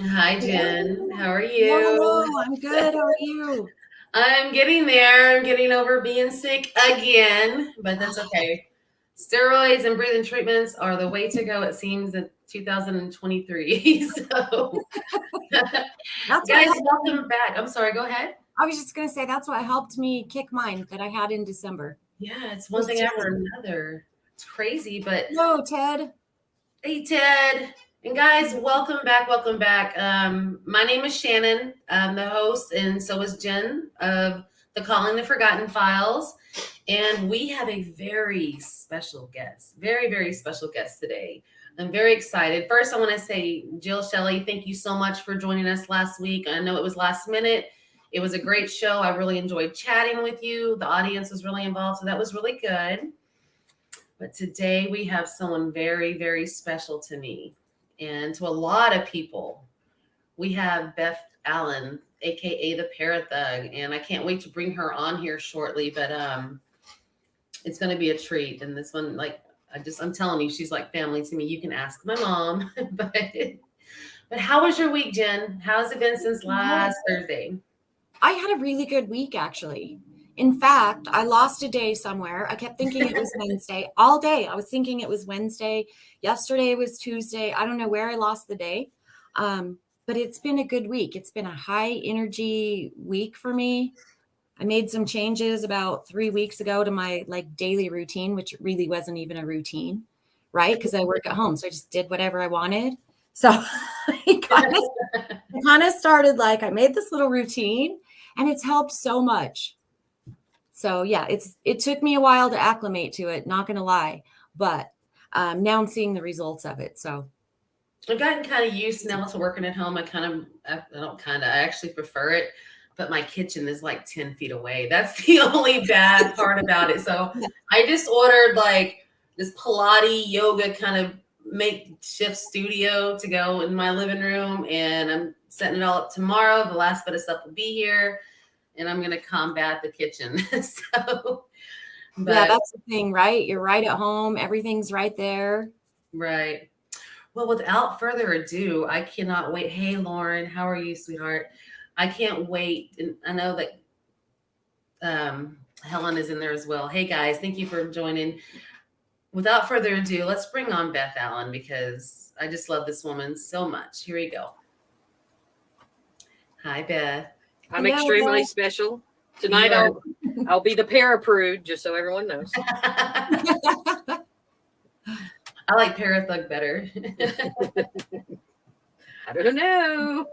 Hi, Hello. Jen. How are Hello, you? hello. I'm good. How are you? I'm getting there. I'm getting over being sick again, but that's okay. Steroids and breathing treatments are the way to go, it seems, in 2023. So, That's what guys, helped me. welcome back. I'm sorry, go ahead. I was just gonna say that's what helped me kick mine that I had in December. Yeah, it's one Was thing after Jen. another. It's crazy, but Hello, Ted. hey, Ted. And guys, welcome back. Welcome back. My name is Shannon. I'm the host, and so is Jen of the Calling the Forgotten Files. And we have a very special guest, very, very special guest today. I'm very excited. First, I want to say, Jill Shelley, thank you so much for joining us last week. I know it was last minute. It was a great show. I really enjoyed chatting with you. The audience was really involved, so that was really good. But today we have someone very, very special to me and to a lot of people. We have Beth Allen, aka the ParaThug, and I can't wait to bring her on here shortly. But it's going to be a treat. And this one, like, I'm telling you, she's like family to me. You can ask my mom, but how was your week, Jen? How's it been since last Thursday? I had a really good week actually. In fact, I lost a day somewhere. I kept thinking it was Wednesday all day. I was thinking it was Wednesday. Yesterday was Tuesday. I don't know where I lost the day. But it's been a good week. It's been a high energy week for me. I made some changes about 3 weeks ago to my like daily routine, which really wasn't even a routine, right? Because I work at home. So I just did whatever I wanted. So it kind of started like I made this little routine and it's helped so much. So yeah, it took me a while to acclimate to it, not gonna lie. But now I'm seeing the results of it. So I've gotten kind of used now to working at home. I actually prefer it, but my kitchen is like 10 feet away. That's the only bad part about it. So yeah, I just ordered like this Pilates yoga kind of makeshift studio to go in my living room, and I'm setting it all up tomorrow. The last bit of stuff will be here, and I'm going to combat the kitchen. So, yeah, but that's the thing, right? You're right at home, everything's right there. right. Well, without further ado, I cannot wait. Hey, Lauren, how are you, sweetheart? I can't wait. And I know that Helen is in there as well. Hey, guys, thank you for joining. Without further ado, let's bring on Beth Allen because I just love this woman so much. Here we go. Hi, Beth. I'm extremely Hello. special. You Tonight are. I'll be the paraprude, just so everyone knows. I like ParaThug better. I don't know.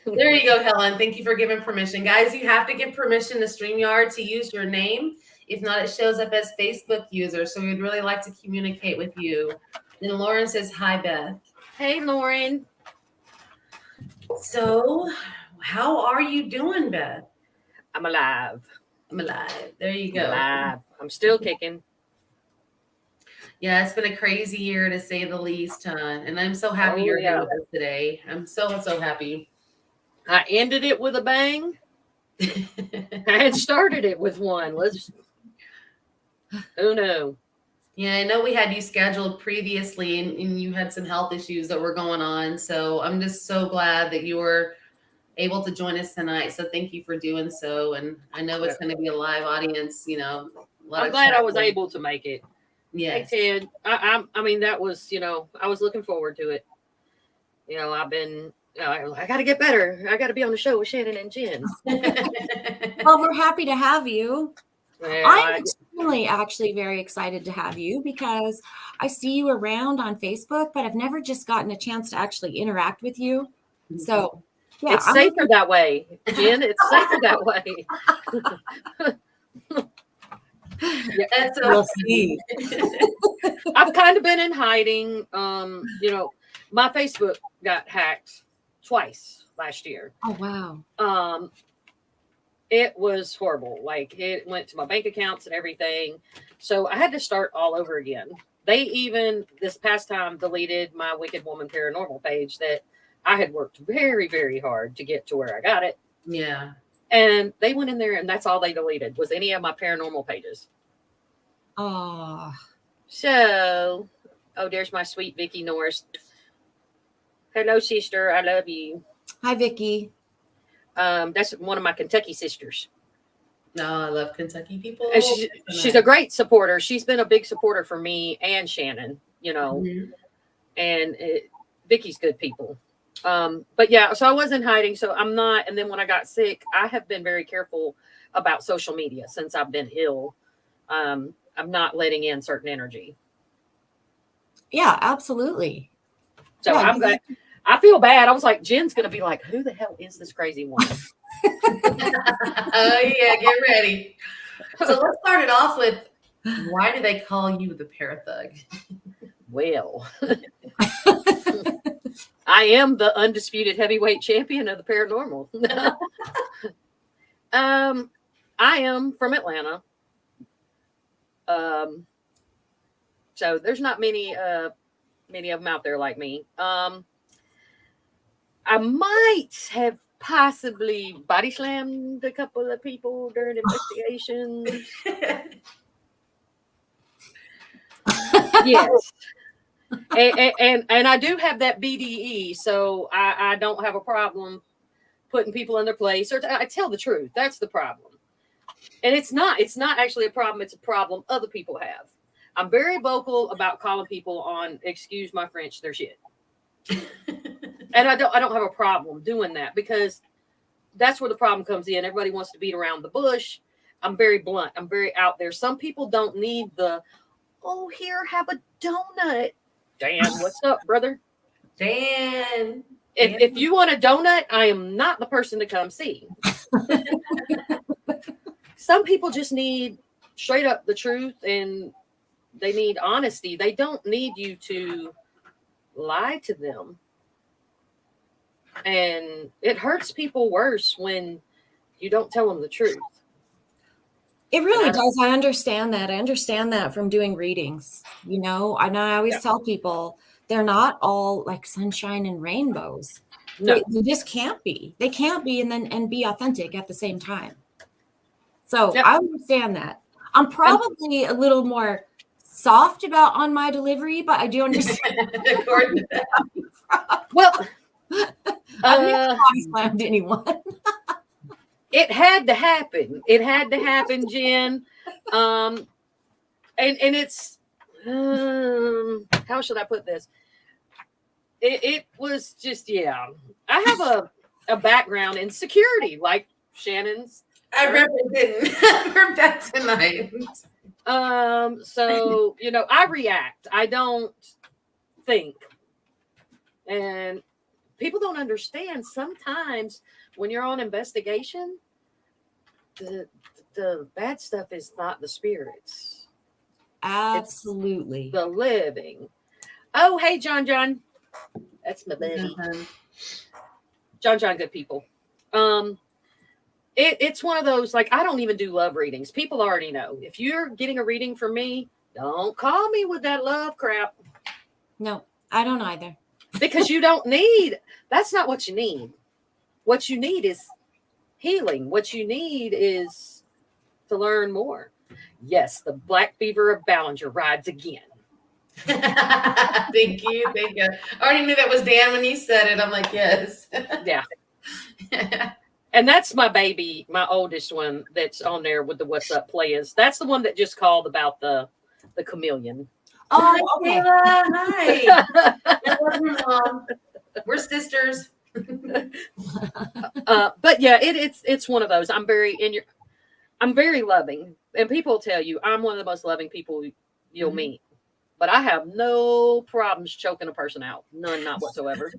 There you go, Helen. Thank you for giving permission. Guys, you have to give permission to StreamYard to use your name. If not, it shows up as Facebook user. So we'd really like to communicate with you. And Lauren says, hi, Beth. Hey, Lauren. So, how are you doing, Beth? I'm alive. I'm alive. There you I'm go. alive. I'm still kicking. Yeah, it's been a crazy year to say the least, huh? And I'm so happy Oh you're here yeah. with us today. I'm so, so happy. I ended it with a bang and started it with one. Let's. Who knew? Yeah, I know we had you scheduled previously and you had some health issues that were going on. So I'm just so glad that you were able to join us tonight. So thank you for doing so. And I know it's going to be a live audience, a lot I'm of glad chat. I was able to make it. Hey Yes. Ted. I mean that was I was looking forward to it. I've been. I got to get better. I got to be on the show with Shannon and Jen. Well, we're happy to have you. I'm Yeah, extremely actually very excited to have you because I see you around on Facebook, but I've never just gotten a chance to actually interact with you. So yeah, it's I'm safer looking. that way, Jen. It's safer that way. Yeah, That's so We'll funny. see. I've kind of been in hiding. My Facebook got hacked twice last year. Oh wow. Um, it was horrible. Like it went to my bank accounts and everything. So I had to start all over again. They even this past time deleted my Wicked Woman Paranormal page that I had worked very, very hard to get to where I got it. Yeah. And they went in there and that's all they deleted was any of my paranormal pages. Oh, So, oh, there's my sweet Vicky Norris. Hello, sister. I love you. Hi, Vicky. That's one of my Kentucky sisters. No, I love Kentucky people. And she's a great supporter. She's been a big supporter for me and Shannon, Mhm. and Vicky's good people. But yeah, so I wasn't hiding. So I'm not. And then when I got sick, I have been very careful about social media since I've been ill. I'm not letting in certain energy. Yeah, absolutely. So Yeah, I'm glad. I feel bad. I was like, Jen's going to be like, who the hell is this crazy woman? Oh yeah, get ready. So let's start it off with, why do they call you the ParaThug? Well, I am the undisputed heavyweight champion of the paranormal. I am from Atlanta. So there's not many of them out there like me. I might have possibly body slammed a couple of people during investigations. Yes. And I do have that BDE, so I don't have a problem putting people in their place, or I tell the truth. That's the problem. And it's not actually a problem. It's a problem other people have. I'm very vocal about calling people on, excuse my French, their shit. And I don't have a problem doing that, because that's where the problem comes in. Everybody wants to beat around the bush. I'm very blunt. I'm very out there. Some people don't need the, oh, here, have a donut. Dan, what's up, brother? Dan. If you want a donut, I am not the person to come see. Some people just need straight up the truth, and they need honesty. They don't need you to lie to them. And it hurts people worse when you don't tell them the truth. It really does. I understand that. I understand that from doing readings, and I always tell people they're not all like sunshine and rainbows. No. They just can't be. They can't be and be authentic at the same time. So I understand that. I'm probably a little more soft on my delivery, but I do understand. Well, I've never body slammed anyone. It had to happen. It had to happen, Jen. And it's how should I put this? It was just, yeah. I have a background in security, like Shannon's. I represented for Beth tonight. So I react. I don't think. And people don't understand. Sometimes when you're on investigation, the bad stuff is not the spirits. Absolutely. It's the living. Oh, hey, John. That's my buddy. John, good people. It's one of those, like, I don't even do love readings. People already know. If you're getting a reading from me, don't call me with that love crap. No, I don't either. Because you don't need, that's not what you need. What you need is healing. What you need is to learn more. Yes, the Black Beaver of Ballinger rides again. Thank you. I already knew that was Dan when you said it. I'm like, yes. Yeah. And that's my baby, my oldest one that's on there with the What's Up players. That's the one that just called about the chameleon. Oh, okay. Hi. I love your mom. We're sisters. But yeah, it's one of those. I'm very loving, and people tell you I'm one of the most loving people you'll meet. But I have no problems choking a person out. None, not whatsoever.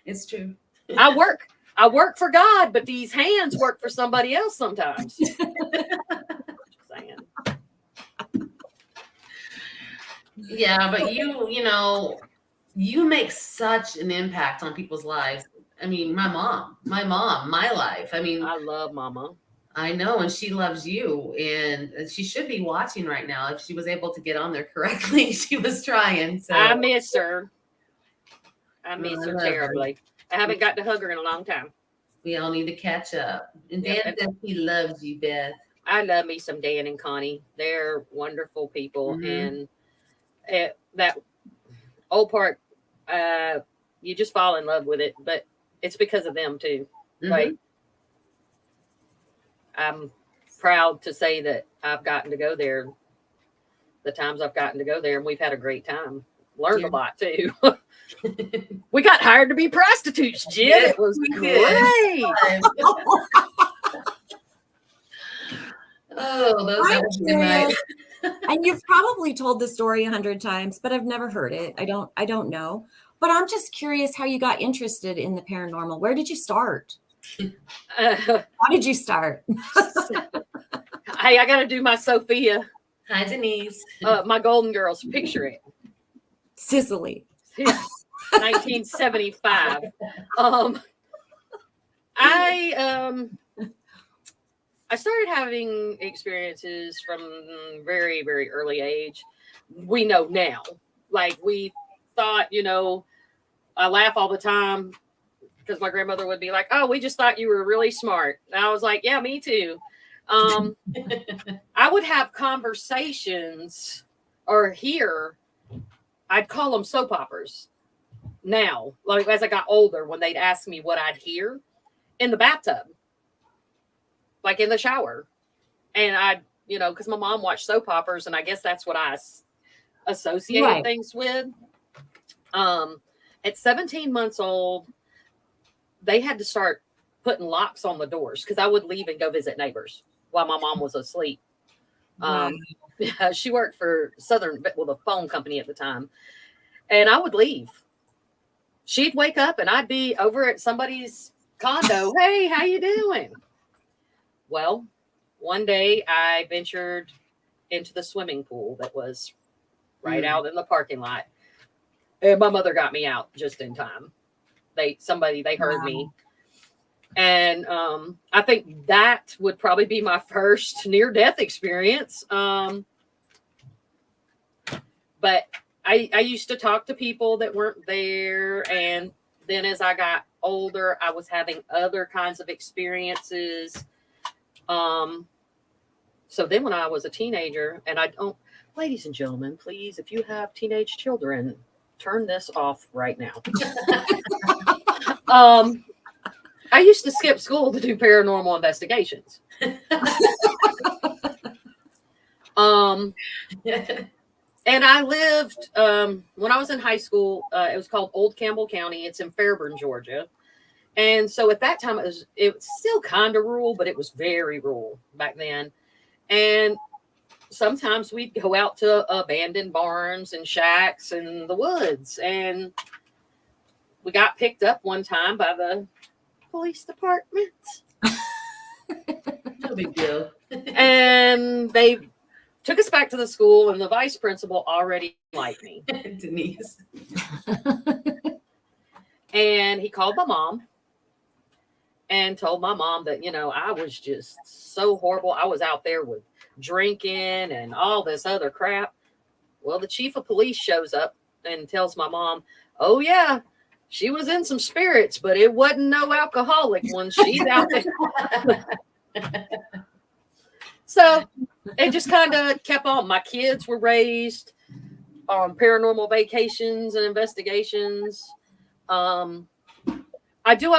It's true. I work for God, but these hands work for somebody else sometimes. Just saying. Yeah, but you make such an impact on people's lives. I mean, my mom, my life. I mean, I love Mama. I know, and she loves you, and she should be watching right now. If she was able to get on there correctly, she was trying. So I miss her. I miss her terribly. I haven't got to hug her in a long time. We all need to catch up. And Dan says he loves you, Beth. I love me some Dan and Connie. They're wonderful people. And that old part, You just fall in love with it, but it's because of them too. Mhm. Like, I'm proud to say that I've gotten to go there. The times I've gotten to go there, and we've had a great time. Learned a lot too. We got hired to be prostitutes, Jim. Yes, It was we great. Oh, that I'm was a good night. And you've probably told the story 100 times, but I've never heard it. I don't know. But I'm just curious how you got interested in the paranormal. Where did you start? How did you start? Hey, I got to do my Sophia, Hi, Denise. my Golden Girls. Picture it. Sicily. Yeah, 1975. I started having experiences from very, very early age. We know now. Like, we thought, I laugh all the time because my grandmother would be like, "Oh, we just thought you were really smart." And I was like, "Yeah, me too." I would have conversations or I'd call them soap operas now, like as I got older, when they'd ask me what I'd hear in the bathtub, like in the shower. And I'd, because my mom watched soap operas, and I guess that's what I associated things with. At 17 months old, they had to start putting locks on the doors because I would leave and go visit neighbors while my mom was asleep. She worked for the phone company at the time, and I would leave. She'd wake up and I'd be over at somebody's condo. "Hey, how you doing?" Well, one day I ventured into the swimming pool that was right out in the parking lot. And my mother got me out just in time. They heard me. And I think that would probably be my first near-death experience. But I used to talk to people that weren't there. And then as I got older, I was having other kinds of experiences. So then when I was a teenager, and ladies and gentlemen, please, if you have teenage children, turn this off right now. I used to skip school to do paranormal investigations. And I lived, when I was in high school, it was called Old Campbell County. It's in Fairburn, Georgia. And so at that time, it was still kind of rural, but it was very rural back then. And sometimes we'd go out to abandoned barns and shacks in the woods. And we got picked up one time by the police department. No big deal. And they took us back to the school, and the vice principal already liked me. Denise. And he called my mom and told my mom that, I was just so horrible. I was out there with drinking and all this other crap. Well, the chief of police shows up and tells my mom, "Oh, yeah, she was in some spirits, but it wasn't no alcoholic when she's out there." So it just kind of kept on. My kids were raised on paranormal vacations and investigations. I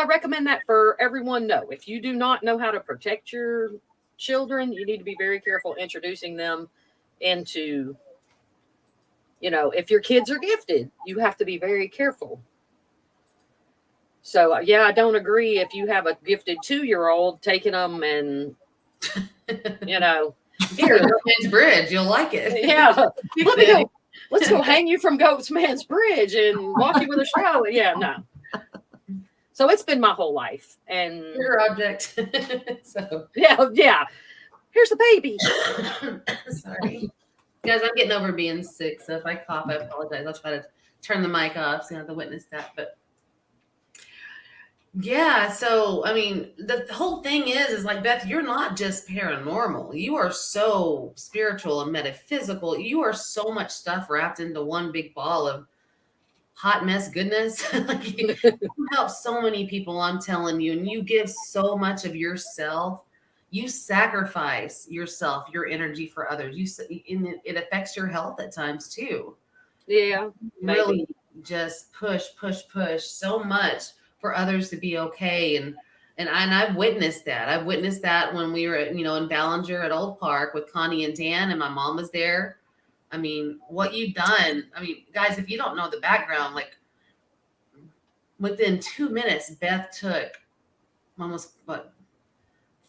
recommend that for everyone? No. If you do not know how to protect your children, you need to be very careful introducing them into, if your kids are gifted, you have to be very careful. So, yeah, I don't agree if you have a gifted 2-year-old taking them and, here, Goatman's Bridge, you'll like it. Yeah. Let's go hang you from Goatman's Bridge and walk you with a stroller. Yeah, no. So it's been my whole life. And Your object. So yeah. Here's the baby. Sorry. Guys, I'm getting over being sick, so if I cough, I apologize. I'll try to turn the mic off so you don't have to witness that. But yeah, so I mean, the whole thing is like, Beth, you're not just paranormal. You are so spiritual and metaphysical. You are so much stuff wrapped into one big ball of hot mess goodness. Like, you help so many people, I'm telling you, and you give so much of yourself. You sacrifice yourself, your energy for others. It affects your health at times too. Yeah, Really, just push so much for others to be okay. And I've witnessed that. I've witnessed that when we were in Ballinger at Old Park with Connie and Dan, and my mom was there. I mean, what you've done. I mean, guys, if you don't know the background, like within 2 minutes, Beth took almost 4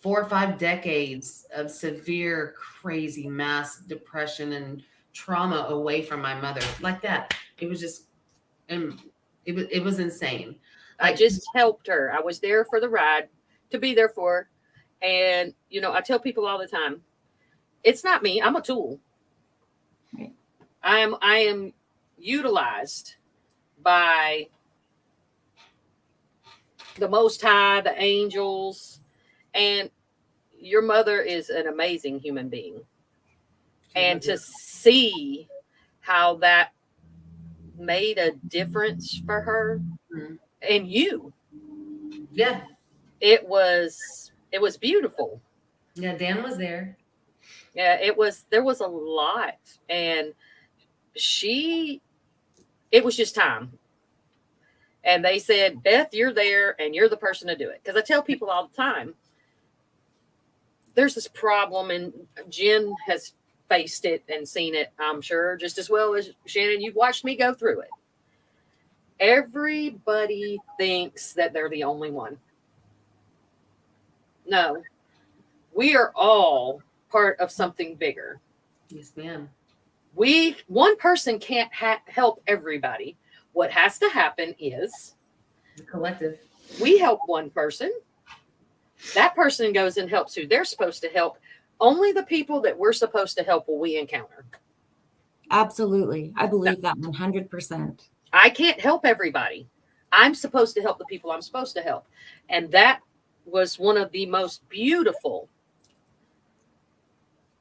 or 5 decades of severe, crazy mass depression and trauma away from my mother. Like that. It was just, and it was insane. I just helped her. I was there for the ride, to be there for her. And, I tell people all the time, it's not me. I'm a tool. Right. I am utilized by the Most High, the angels, and your mother is an amazing human being. And to see how that made a difference for her and you. Yeah. It was beautiful. Yeah, Dan was there. Yeah, there was a lot. And it was just time. And they said, Beth, you're there and you're the person to do it. Because I tell people all the time, there's this problem, and Jen has faced it and seen it, I'm sure, just as well as Shannon. You've watched me go through it. Everybody thinks that they're the only one. No, we are all part of something bigger. Yes, ma'am. One person can't help everybody. What has to happen is the collective. We help one person. That person goes and helps who they're supposed to help. Only the people that we're supposed to help will we encounter. Absolutely. I believe that 100%. I can't help everybody. I'm supposed to help the people I'm supposed to help. And that was one of the most beautiful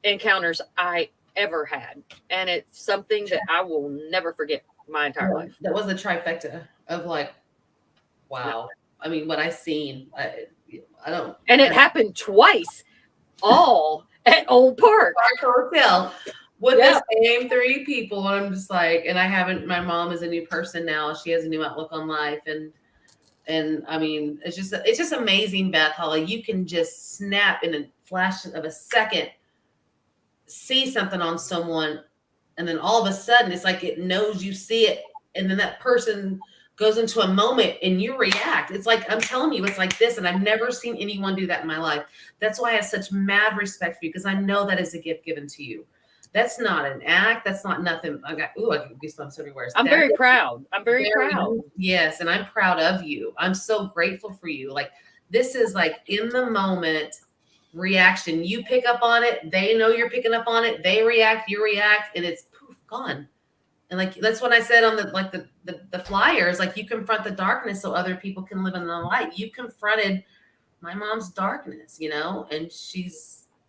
encounters I ever had. And it's something that I will never forget my entire life. That was a trifecta of like, wow. I mean, what I seen, I don't. And it happened twice, all at Old Park Hotel with the same 3 people. And I'm just like, and my mom is a new person now. She has a new outlook on life. And I mean, it's just amazing, Beth, how you can just snap in a flash of a second, see something on someone, and then all of a sudden it's like it knows you see it, and then that person goes into a moment and you react. It's like, I'm telling you, it's like this, and I've never seen anyone do that in my life. That's why I have such mad respect for you, because I know that is a gift given to you. That's not an act. That's not nothing. I got goosebumps everywhere. I'm very proud. I'm very proud. Yes, and I'm proud of you. I'm so grateful for you. Like, this is like in the moment reaction. You pick up on it. They know you're picking up on it. They react. You react, and it's poof, gone. And like, that's what I said on the flyers. Like, you confront the darkness so other people can live in the light. You confronted my mom's darkness, and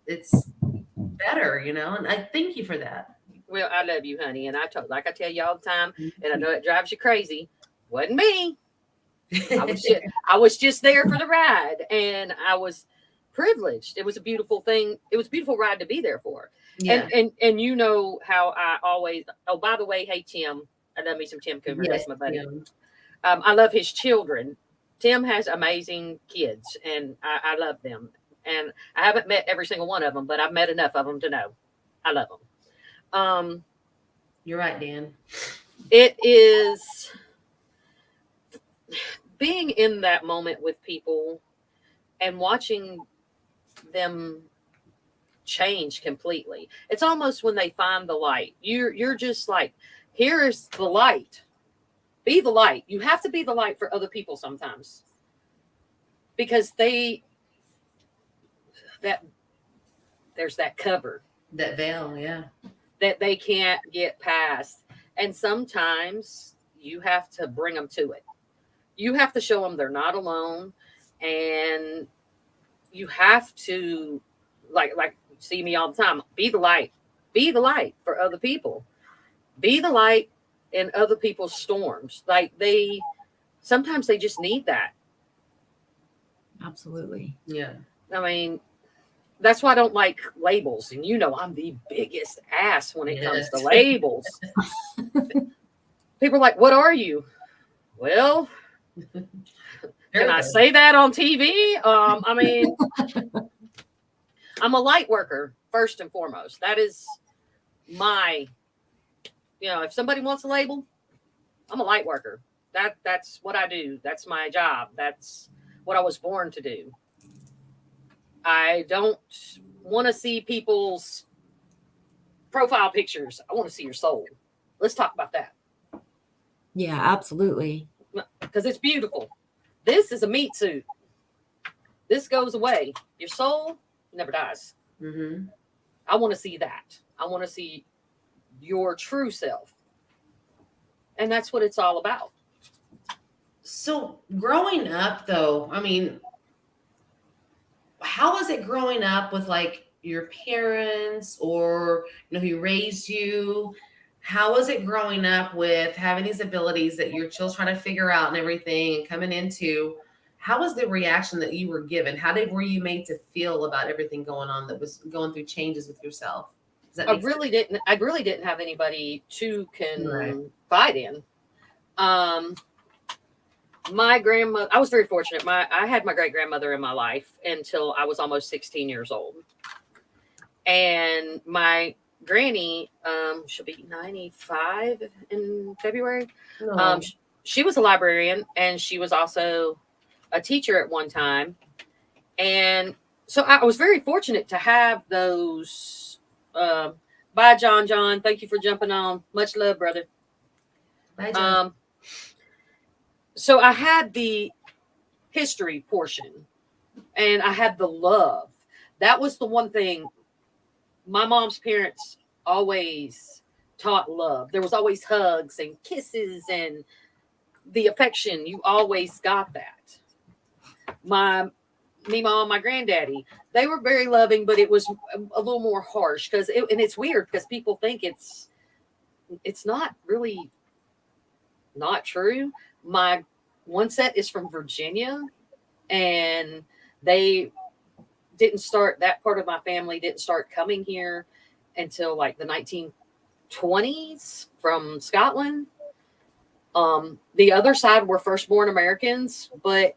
it's better, and I thank you for that. Well, I love you, honey. And I tell you all the time, and I know it drives you crazy. Wasn't me. I was just there for the ride, and I was privileged. It was a beautiful thing. It was a beautiful ride to be there for. Yeah. And you know how I always, by the way, hey, Tim, I love me some Tim Coomer. Yes, that's my buddy. I love his children. Tim has amazing kids, and I love them. And I haven't met every single one of them, but I've met enough of them to know I love them. You're right, Dan. It is being in that moment with people and watching them change completely. It's almost when they find the light. You're just like, here is the light. Be the light. You have to be the light for other people sometimes, because there's that cover, that veil, yeah, that they can't get past. And sometimes you have to bring them to it. You have to show them they're not alone, and you have to like see me all the time. Be the light. Be the light for other people. Be the light in other people's storms. Like, sometimes they just need that. Absolutely. Yeah. I mean, that's why I don't like labels. And I'm the biggest ass when it comes to labels. people are like, what are you? Well, can I say that on TV? I mean, I'm a light worker, first and foremost. That is my, if somebody wants a label, I'm a light worker. That's what I do. That's my job. That's what I was born to do. I don't want to see people's profile pictures. I want to see your soul. Let's talk about that. Yeah, absolutely. Because it's beautiful. This is a meat suit. This goes away. Your soul never dies. Mm-hmm. I want to see that. I want to see your true self. And that's what it's all about. So growing up, though, I mean, how was it growing up with like your parents or who raised you? How was it growing up with having these abilities that you're still trying to figure out and everything and coming into? How was the reaction that you were given? Were you made to feel about everything going on that was going through changes with yourself? I really didn't have anybody to confide in. My grandmother, I was very fortunate. I had my great grandmother in my life until I was almost 16 years old. And my granny, she'll be 95 in February. No. She was a librarian and she was also a teacher at one time. And so I was very fortunate to have those. Bye, John. Thank you for jumping on. Much love, brother. Bye, John. So I had the history portion and I had the love. That was the one thing. My mom's parents always taught love. There was always hugs and kisses and the affection. You always got that. My mom, my granddaddy, they were very loving, but it was a little more harsh and it's weird because people think it's not really not true. My one set is from Virginia and that part of my family didn't start coming here until like the 1920s from Scotland. The other side were firstborn Americans, but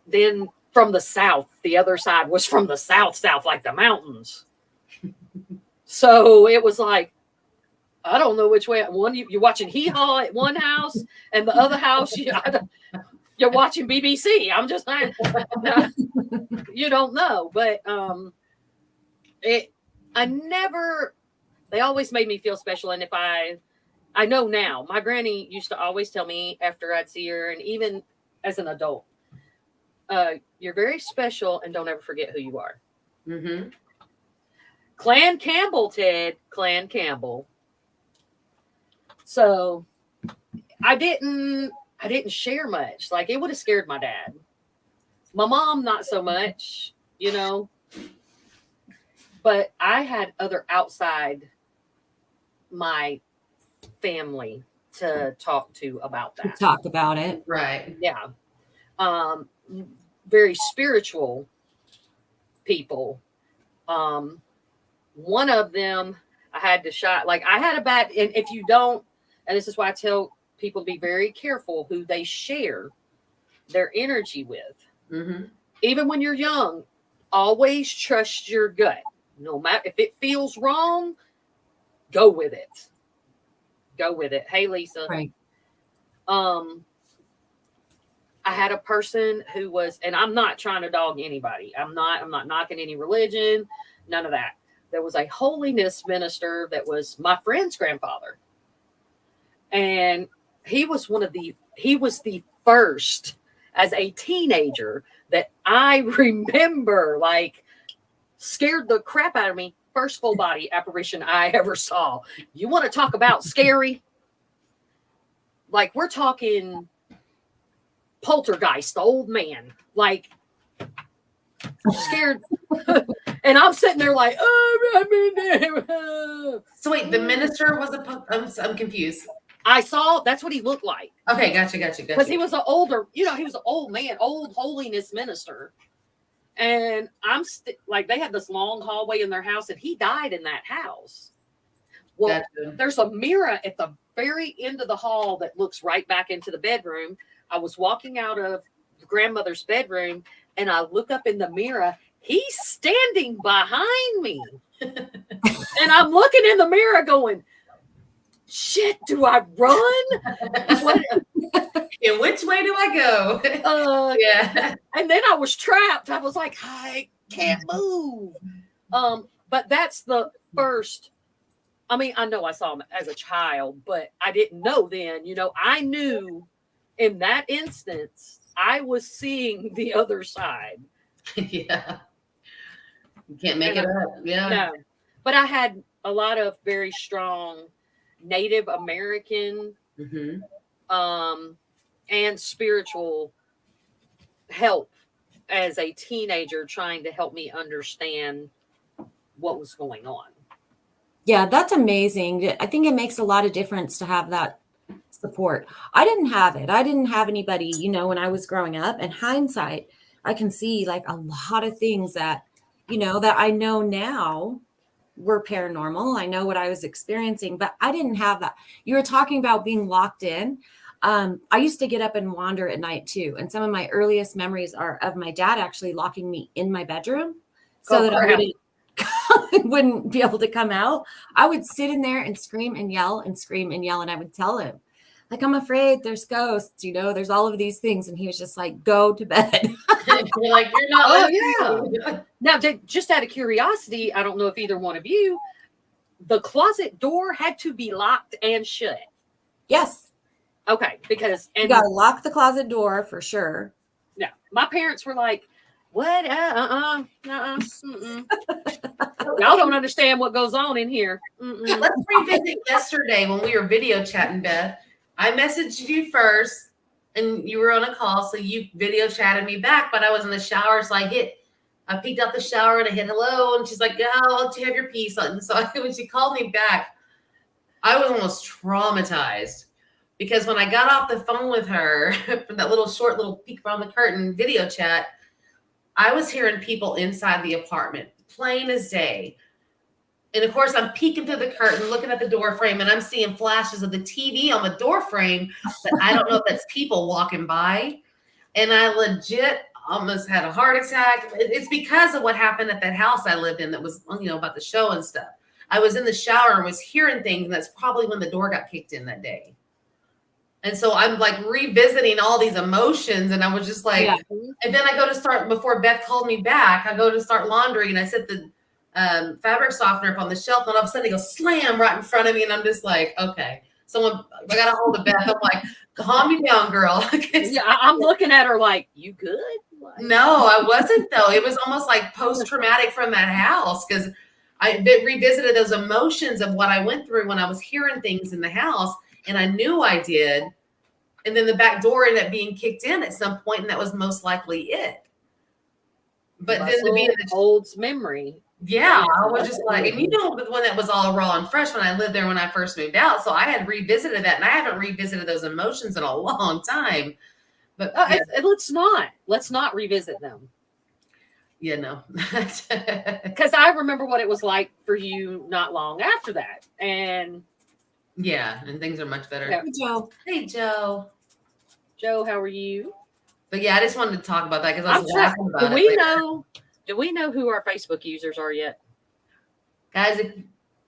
then from the South, the other side was from the South, like the mountains. So it was like, I don't know which way. One, you're watching Hee Haw at one house, and the other house, you're watching BBC. I'm just saying, you don't know. But they always made me feel special. And I know now, my granny used to always tell me after I'd see her, and even as an adult, you're very special, and don't ever forget who you are. Mm-hmm. Clan Campbell, Ted. Clan Campbell. So I didn't share much. Like it would have scared my dad. My mom, not so much, but I had other outside my family to talk to about that. Talk about it. Right. Yeah. Very spiritual people. One of them I had to shot, like I had a bad, and if you don't, and this is why I tell people to be very careful who they share their energy with. Mm-hmm. Even when you're young, always trust your gut. No matter if it feels wrong, go with it. Go with it. Hey, Lisa. Right. I had a person who was, and I'm not trying to dog anybody. I'm not knocking any religion, none of that. There was a holiness minister that was my friend's grandfather. And he was the first as a teenager that I remember, like, scared the crap out of me. First full body apparition I ever saw. You want to talk about scary? Like, we're talking Poltergeist, the old man, like scared. And I'm sitting there like, oh, So wait, the minister was I'm confused. I saw, that's what he looked like. Okay, gotcha. Because he was an older, he was an old man, old holiness minister. And I'm like, they had this long hallway in their house, and he died in that house. Well, Gotcha. there's a mirror at the very end of the hall that looks right back into the bedroom. I was walking out of grandmother's bedroom and I look up in the mirror. He's standing behind me. And I'm looking in the mirror going, shit, do I run? What? Yeah, which way do I go? Yeah. And then I was trapped. I was like, I can't move. But that's the first. I mean, I know I saw him as a child, but I didn't know then. I knew in that instance, I was seeing the other side. Yeah. You can't make it up. Yeah. No. But I had a lot of very strong Native American and spiritual help as a teenager trying to help me understand what was going on. Yeah, that's amazing. I think it makes a lot of difference to have that support. I didn't have it. I didn't have anybody, when I was growing up. In hindsight, I can see like a lot of things that, that I know now were paranormal. I know what I was experiencing, but I didn't have that. You were talking about being locked in. I used to get up and wander at night too. And some of my earliest memories are of my dad actually locking me in my bedroom so that I wouldn't be able to come out. I would sit in there and scream and yell and scream and yell. And I would tell him, like, I'm afraid there's ghosts, there's all of these things. And he was just like, go to bed. You're like, you're not. Oh, yeah. Now, just out of curiosity, I don't know if either one of you, the closet door had to be locked and shut. Yes. Okay. Because you got to lock the closet door for sure. Yeah. My parents were like, what? Y'all don't understand what goes on in here. Let's revisit yesterday when we were video chatting, Beth. I messaged you first and you were on a call, so you video chatted me back, but I was in the shower, so I peeked out the shower and I hit hello, and she's like, yeah, I'll let you have your piece. And so when she called me back, I was almost traumatized because when I got off the phone with her from that short little peek around the curtain video chat, I was hearing people inside the apartment, plain as day. And of course, I'm peeking through the curtain, looking at the door frame, and I'm seeing flashes of the TV on the door frame. But I don't know if that's people walking by. And I legit almost had a heart attack. It's because of what happened at that house I lived in that was, about the show and stuff. I was in the shower and was hearing things, and that's probably when the door got kicked in that day. And so I'm like revisiting all these emotions, and I was just like, And then I go to start, before Beth called me back, I go to start laundry, and I set the fabric softener up on the shelf, and all of a sudden it goes slam right in front of me, and I'm just like, okay. I got a hold of Beth. I'm like, calm me down, girl. Yeah, I'm looking at her like, you good? Like, no, I wasn't though. It was almost like post-traumatic from that house, because I revisited those emotions of what I went through when I was hearing things in the house, and I knew I did. And then the back door ended up being kicked in at some point, and that was most likely it. But then to be holds memory. Yeah, I was just like, and when that was all raw and fresh when I lived there when I first moved out. So I had revisited that, and I haven't revisited those emotions in a long time. But let's not revisit them. Yeah, no. Because I remember what it was like for you not long after that. And yeah, and things are much better. Hey, Joe. Hey, Joe. Joe, how are you? But yeah, I just wanted to talk about that because I was laughing about it. Do we know who our Facebook users are yet? Guys,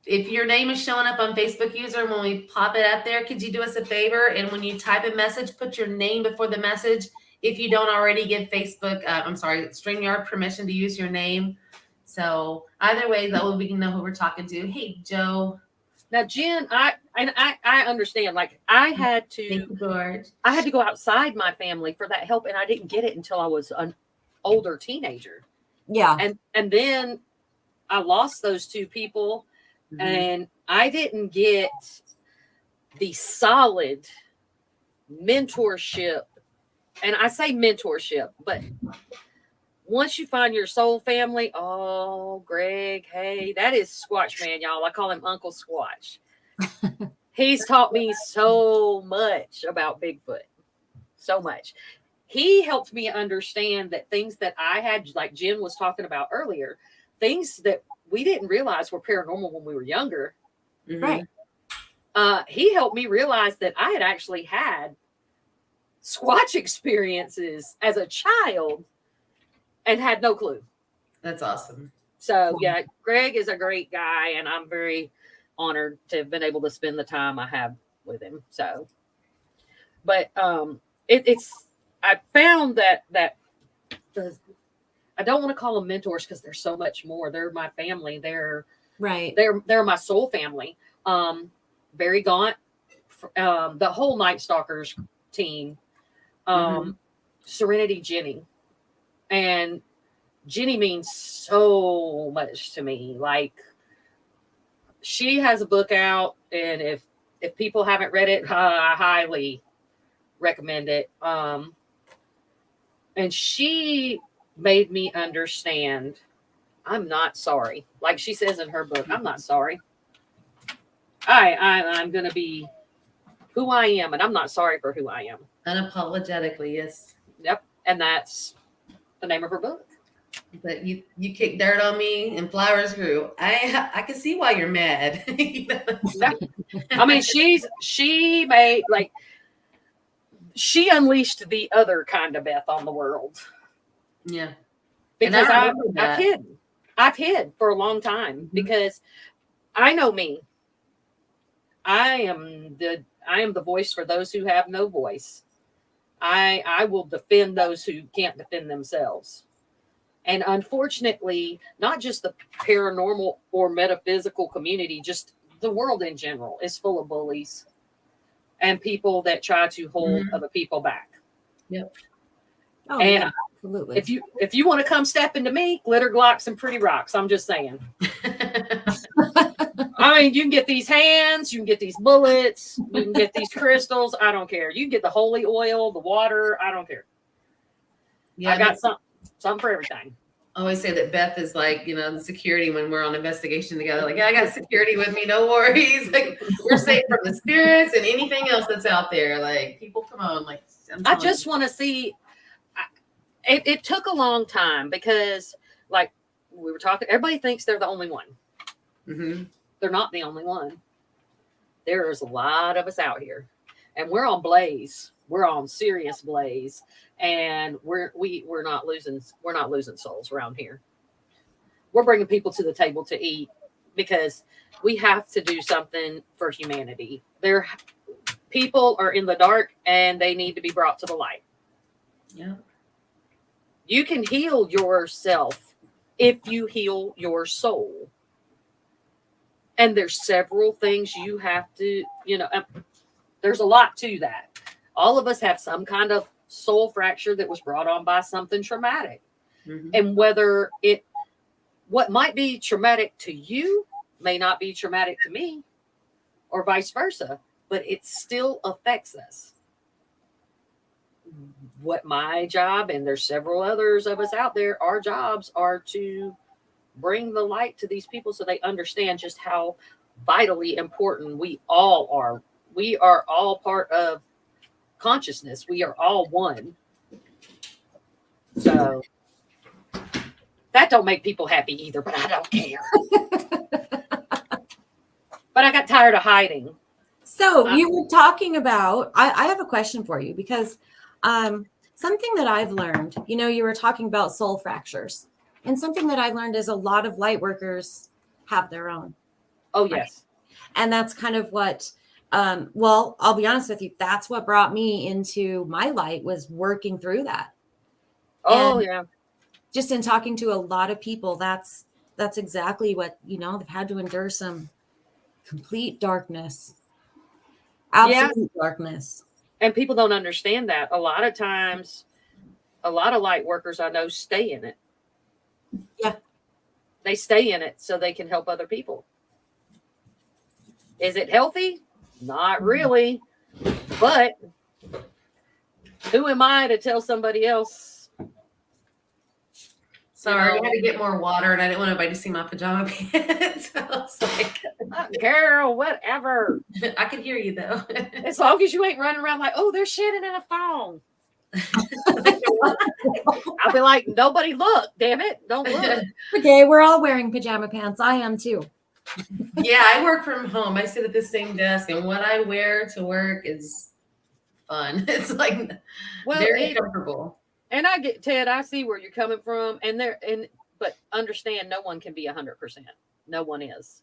if your name is showing up on Facebook user, when we pop it out there, could you do us a favor? And when you type a message, put your name before the message. If you don't already give Facebook, StreamYard permission to use your name. So either way, that way we can know who we're talking to. Hey, Joe. Now, Jen, I understand. Like I had to go outside my family for that help, and I didn't get it until I was an older teenager. Yeah. And then I lost those two people, and I didn't get the solid mentorship. And I say mentorship, but once you find your soul family, oh, Greg, hey, that is Squatch Man, y'all. I call him Uncle Squatch. He's taught me so much about Bigfoot. So much. He helped me understand that things that I had, like Jen was talking about earlier, things that we didn't realize were paranormal when we were younger. Right. he helped me realize that I had actually had Squatch experiences as a child and had no clue. That's awesome. So yeah, Greg is a great guy, and I'm very honored to have been able to spend the time I have with him. So, but it's I found that I don't want to call them mentors because they're so much more. They're my family. They're my soul family. Barry Gaunt, the whole Night Stalkers team, Serenity Jenny, and Jenny means so much to me. Like, she has a book out, and if people haven't read it, I highly recommend it. And she made me understand I'm not sorry. Like she says in her book, I'm not sorry. I'm going to be who I am, and I'm not sorry for who I am. Unapologetically, yes. Yep. And that's the name of her book. But you kicked dirt on me and flowers grew. I can see why you're mad. I mean, she made, like, she unleashed the other kind of Beth on the world. Yeah. Because I've hid for a long time because I know me. I am the voice for those who have no voice. I will defend those who can't defend themselves. And unfortunately, not just the paranormal or metaphysical community, just the world in general is full of bullies and people that try to hold other people back. Yep. Oh, and yeah, absolutely. If you want to come step into me, glitter glocks and pretty rocks. I'm just saying. I mean, you can get these hands, you can get these bullets, you can get these crystals. I don't care. You can get the holy oil, the water. I don't care. Yeah, I got something for everything. I always say that Beth is like, the security when we're on investigation together. Like, yeah, I got security with me. No worries. Like, we're safe from the spirits and anything else that's out there. Like, people, come on. Like, I just want to see. It took a long time because, like we were talking, everybody thinks they're the only one. Mm-hmm. They're not the only one. There's a lot of us out here, and we're on Blaze. We're on serious Blaze, and we're not losing souls around here. We're bringing people to the table to eat because we have to do something for humanity. People are in the dark, and they need to be brought to the light. Yeah. You can heal yourself if you heal your soul. And there's several things you have to, there's a lot to that. All of us have some kind of soul fracture that was brought on by something traumatic. Mm-hmm. And what might be traumatic to you may not be traumatic to me, or vice versa, but it still affects us. What my job, and there's several others of us out there, our jobs are to bring the light to these people so they understand just how vitally important we all are. We are all part of consciousness. We are all one. So that don't make people happy either, but I don't care. But I got tired of hiding. So you were talking about, I have a question for you because something that I've learned, you were talking about soul fractures, and something that I've learned is a lot of light workers have their own. Oh, yes. Right? And that's kind of what, I'll be honest with you. That's what brought me into my light, was working through that. Oh, yeah. Just in talking to a lot of people, that's exactly what, they've had to endure some complete darkness. Absolute darkness. And people don't understand that. A lot of times, a lot of light workers I know stay in it. Yeah. They stay in it so they can help other people. Is it healthy? Not really. But who am I to tell somebody else? Sorry, I had to get more water, and I didn't want anybody to see my pajama pants. I was like, girl, whatever. I can hear you, though. As long as you ain't running around like, oh, they're shitting in a phone. I'll be like, nobody look, damn it. Don't look. Okay, we're all wearing pajama pants. I am too. Yeah, I work from home. I sit at the same desk, and what I wear to work is fun. It's like Well, very comfortable. and I get Ted, I see where you're coming from, but understand no one can be 100%. No one is.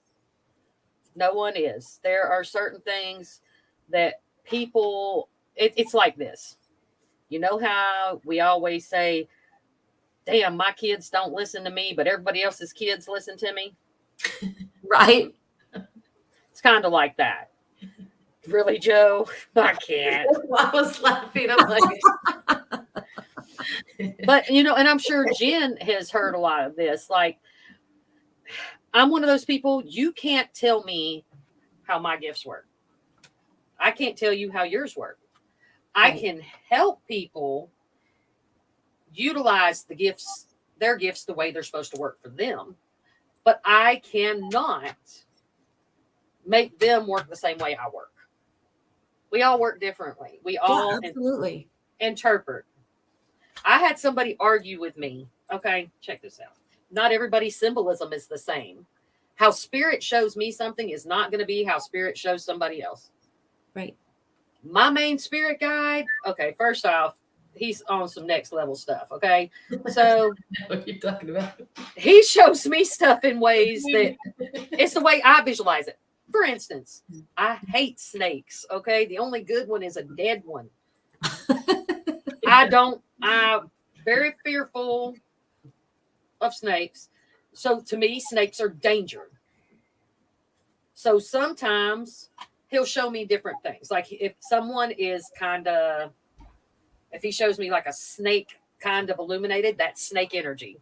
No one is. There are certain things that people. It's like this. You know how we always say, "Damn, my kids don't listen to me, but everybody else's kids listen to me." Right. It's kind of like that. Really, Joe? I can't. I was laughing. I'm like, But and I'm sure Jen has heard a lot of this. Like, I'm one of those people, you can't tell me how my gifts work. I can't tell you how yours work. I Right. can help people utilize their gifts the way they're supposed to work for them. But I cannot make them work the same way I work. We all work differently. We all Absolutely. interpret. I had somebody argue with me. Okay, check this out. Not everybody's symbolism is the same. How spirit shows me something is not going to be how spirit shows somebody else. Right. My main spirit guide, okay, first off, he's on some next level stuff. Okay, so what you're talking about? he shows me stuff in ways that it's the way I visualize it. For instance, I hate snakes. Okay, the only good one is a dead one. I'm very fearful of snakes. So to me, snakes are danger. So sometimes he'll show me different things. Like if someone is if he shows me like a snake kind of illuminated, that's snake energy.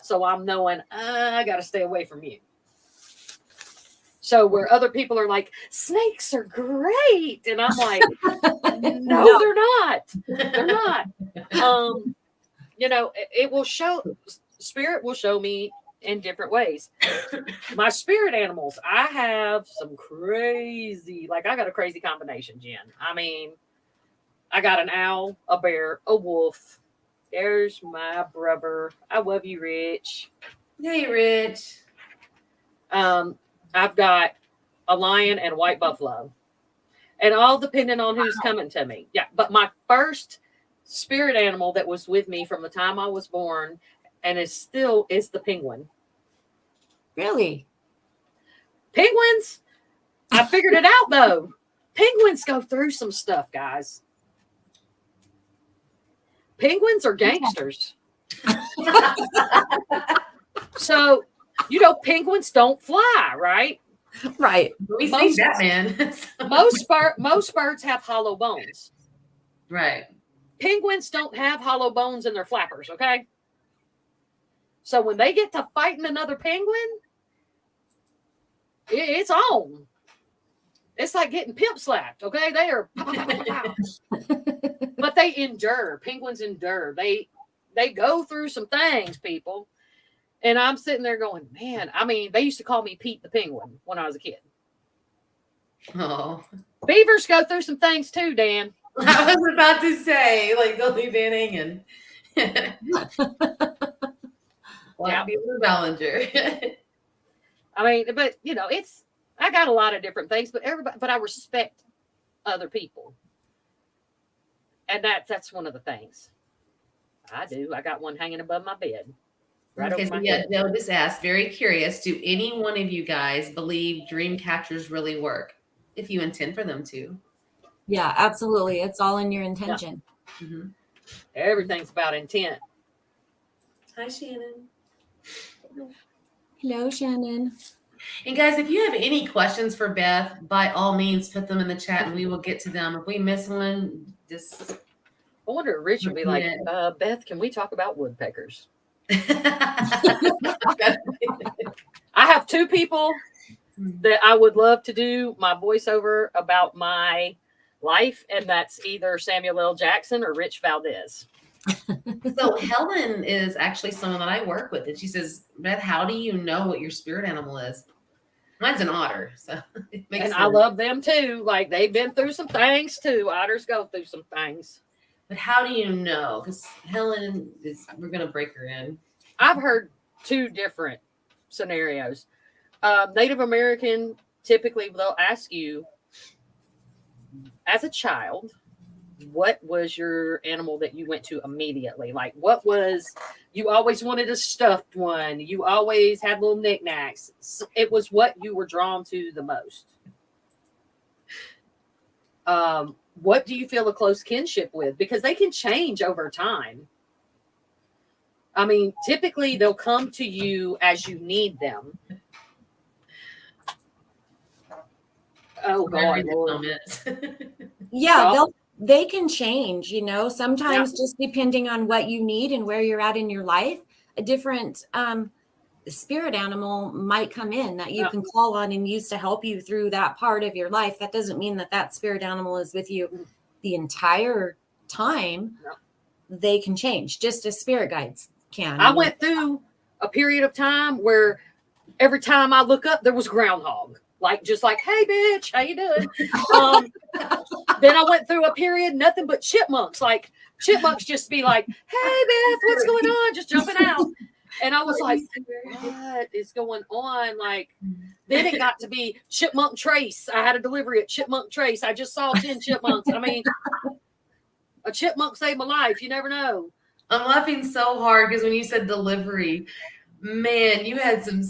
So I'm knowing I got to stay away from you. So where other people are like, snakes are great. And I'm like, no, they're not. They're not. It will spirit will show me in different ways. My spirit animals, I have some crazy, I got a crazy combination, Jen. I mean, I got an owl, a bear, a wolf. There's my brother. I love you, Rich. Hey, Rich. I've got a lion and a white buffalo. And all depending on who's coming to me. Yeah, but my first spirit animal that was with me from the time I was born and is the penguin. Really? Penguins? I figured it out though. Penguins go through some stuff, guys. Penguins are gangsters. So, penguins don't fly, right? Right. We see Batman. Most birds have hollow bones. Right. Penguins don't have hollow bones in their flappers, okay? So when they get to fighting another penguin, it's on. It's like getting pimp slapped, okay? They are pow, pow, pow, pow. But they endure. Penguins endure. They go through some things, people. And I'm sitting there going, man, I mean, they used to call me Pete the Penguin when I was a kid. Oh. Beavers go through some things too, Dan. I was about to say, don't leave Dan hanging. Black Beaver Ballinger. I mean, but I got a lot of different things, but I respect other people. And that's one of the things I do. I got one hanging above my bed. Right over my head. Joe just asked, very curious, do any one of you guys believe dream catchers really work if you intend for them to? Yeah, absolutely. It's all in your intention. Yeah. Mm-hmm. Everything's about intent. Hi, Shannon. Hello, Shannon. And guys, if you have any questions for Beth, by all means, put them in the chat and we will get to them. If we miss one, just... I wonder if Rich would be like, Beth, can we talk about woodpeckers? I have two people that I would love to do my voiceover about my life, and that's either Samuel L. Jackson or Rich Valdez. So Helen is actually someone that I work with, and she says, Beth, how do you know what your spirit animal is? Mine's an otter, so it makes sense. I love them too. They've been through some things too. Otters go through some things. But how do you know? Because Helen we're going to break her in. I've heard two different scenarios. Native American, typically they'll ask you, as a child, what was your animal that you went to immediately? Like, what was, you always wanted a stuffed one. You always had little knickknacks. It was what you were drawn to the most. What do you feel a close kinship with? Because they can change over time. I mean, typically they'll come to you as you need them. Oh God, Lord. Yeah, they can change, sometimes just depending on what you need and where you're at in your life, a different spirit animal might come in that you can call on and use to help you through that part of your life. That doesn't mean that spirit animal is with you the entire time. They can change just as spirit guides can. I went through a period of time where every time I look up, there was groundhog. Just like, hey, bitch, how you doing? Then I went through a period, nothing but chipmunks. Like, chipmunks just be like, hey, Beth, what's going on? Just jumping out. And I was like, what is going on? Like, then it got to be Chipmunk Trace. I had a delivery at Chipmunk Trace. I just saw 10 chipmunks. I mean, a chipmunk saved my life. You never know. I'm laughing so hard because when you said delivery, man, you had some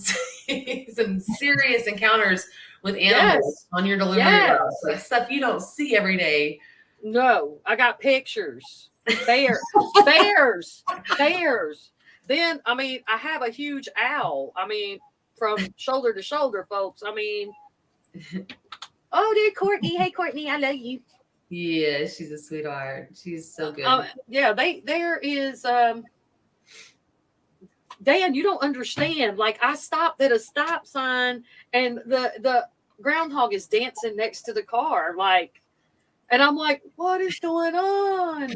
serious encounters with animals on your delivery routes, like stuff you don't see every day. No, I got pictures. Bears. Then, I mean, I have a huge owl. I mean, from shoulder to shoulder, folks. I mean, oh, dear Courtney. Hey, Courtney, I love you. Yeah, she's a sweetheart. She's so good. Yeah, there is. Dan, you don't understand. Like, I stopped at a stop sign, and the groundhog is dancing next to the car. Like, and I'm like, what is going on?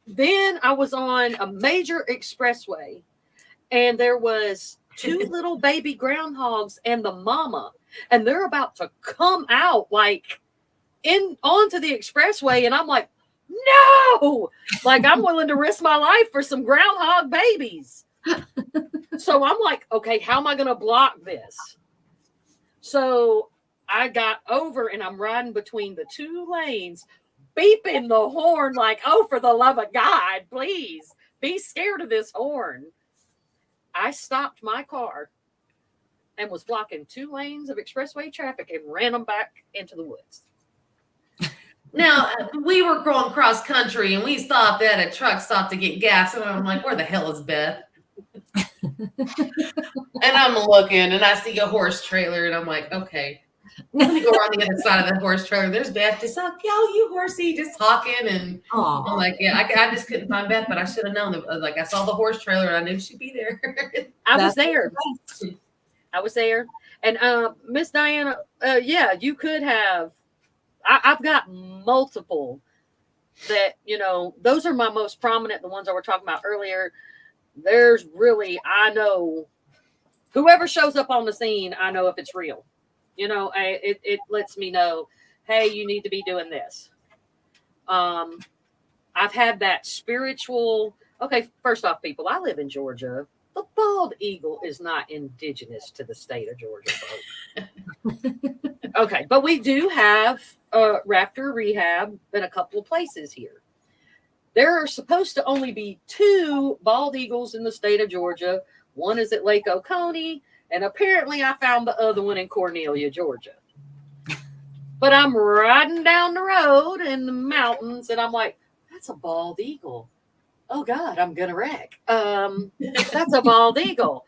Then I was on a major expressway, and there was 2 little baby groundhogs and the mama, and they're about to come out like onto the expressway, and I'm like, no, like, I'm willing to risk my life for some groundhog babies. So I'm like, okay, how am I going to block this? So I got over, and I'm riding between the 2 lanes, beeping the horn like, oh, for the love of God, please be scared of this horn. I stopped my car and was blocking 2 lanes of expressway traffic and ran them back into the woods. Now, we were going cross country, and we stopped at a truck stop to get gas, and I'm like, where the hell is Beth? And I'm looking, and I see a horse trailer, and I'm like, okay, let me go around the other side of the horse trailer. There's Beth, just like, yo, you horsey, just talking, and I'm like, yeah, I just couldn't find Beth, but I should have known. Like, I saw the horse trailer, and I knew she'd be there. I was there, and Miss Diana, yeah, you could have. I've got multiple that, those are my most prominent, the ones I were talking about earlier. There's really, I know whoever shows up on the scene, I know if it's real. It lets me know, hey, you need to be doing this. I've had that spiritual, okay, first off, people, I live in Georgia. The bald eagle is not indigenous to the state of Georgia. Okay, but we do have raptor rehab in a couple of places here. There are supposed to only be 2 bald eagles in the state of Georgia. One is at Lake Oconee, and apparently I found the other one in Cornelia, Georgia. But I'm riding down the road in the mountains, and I'm like, that's a bald eagle. Oh, God, I'm going to wreck. That's a bald eagle.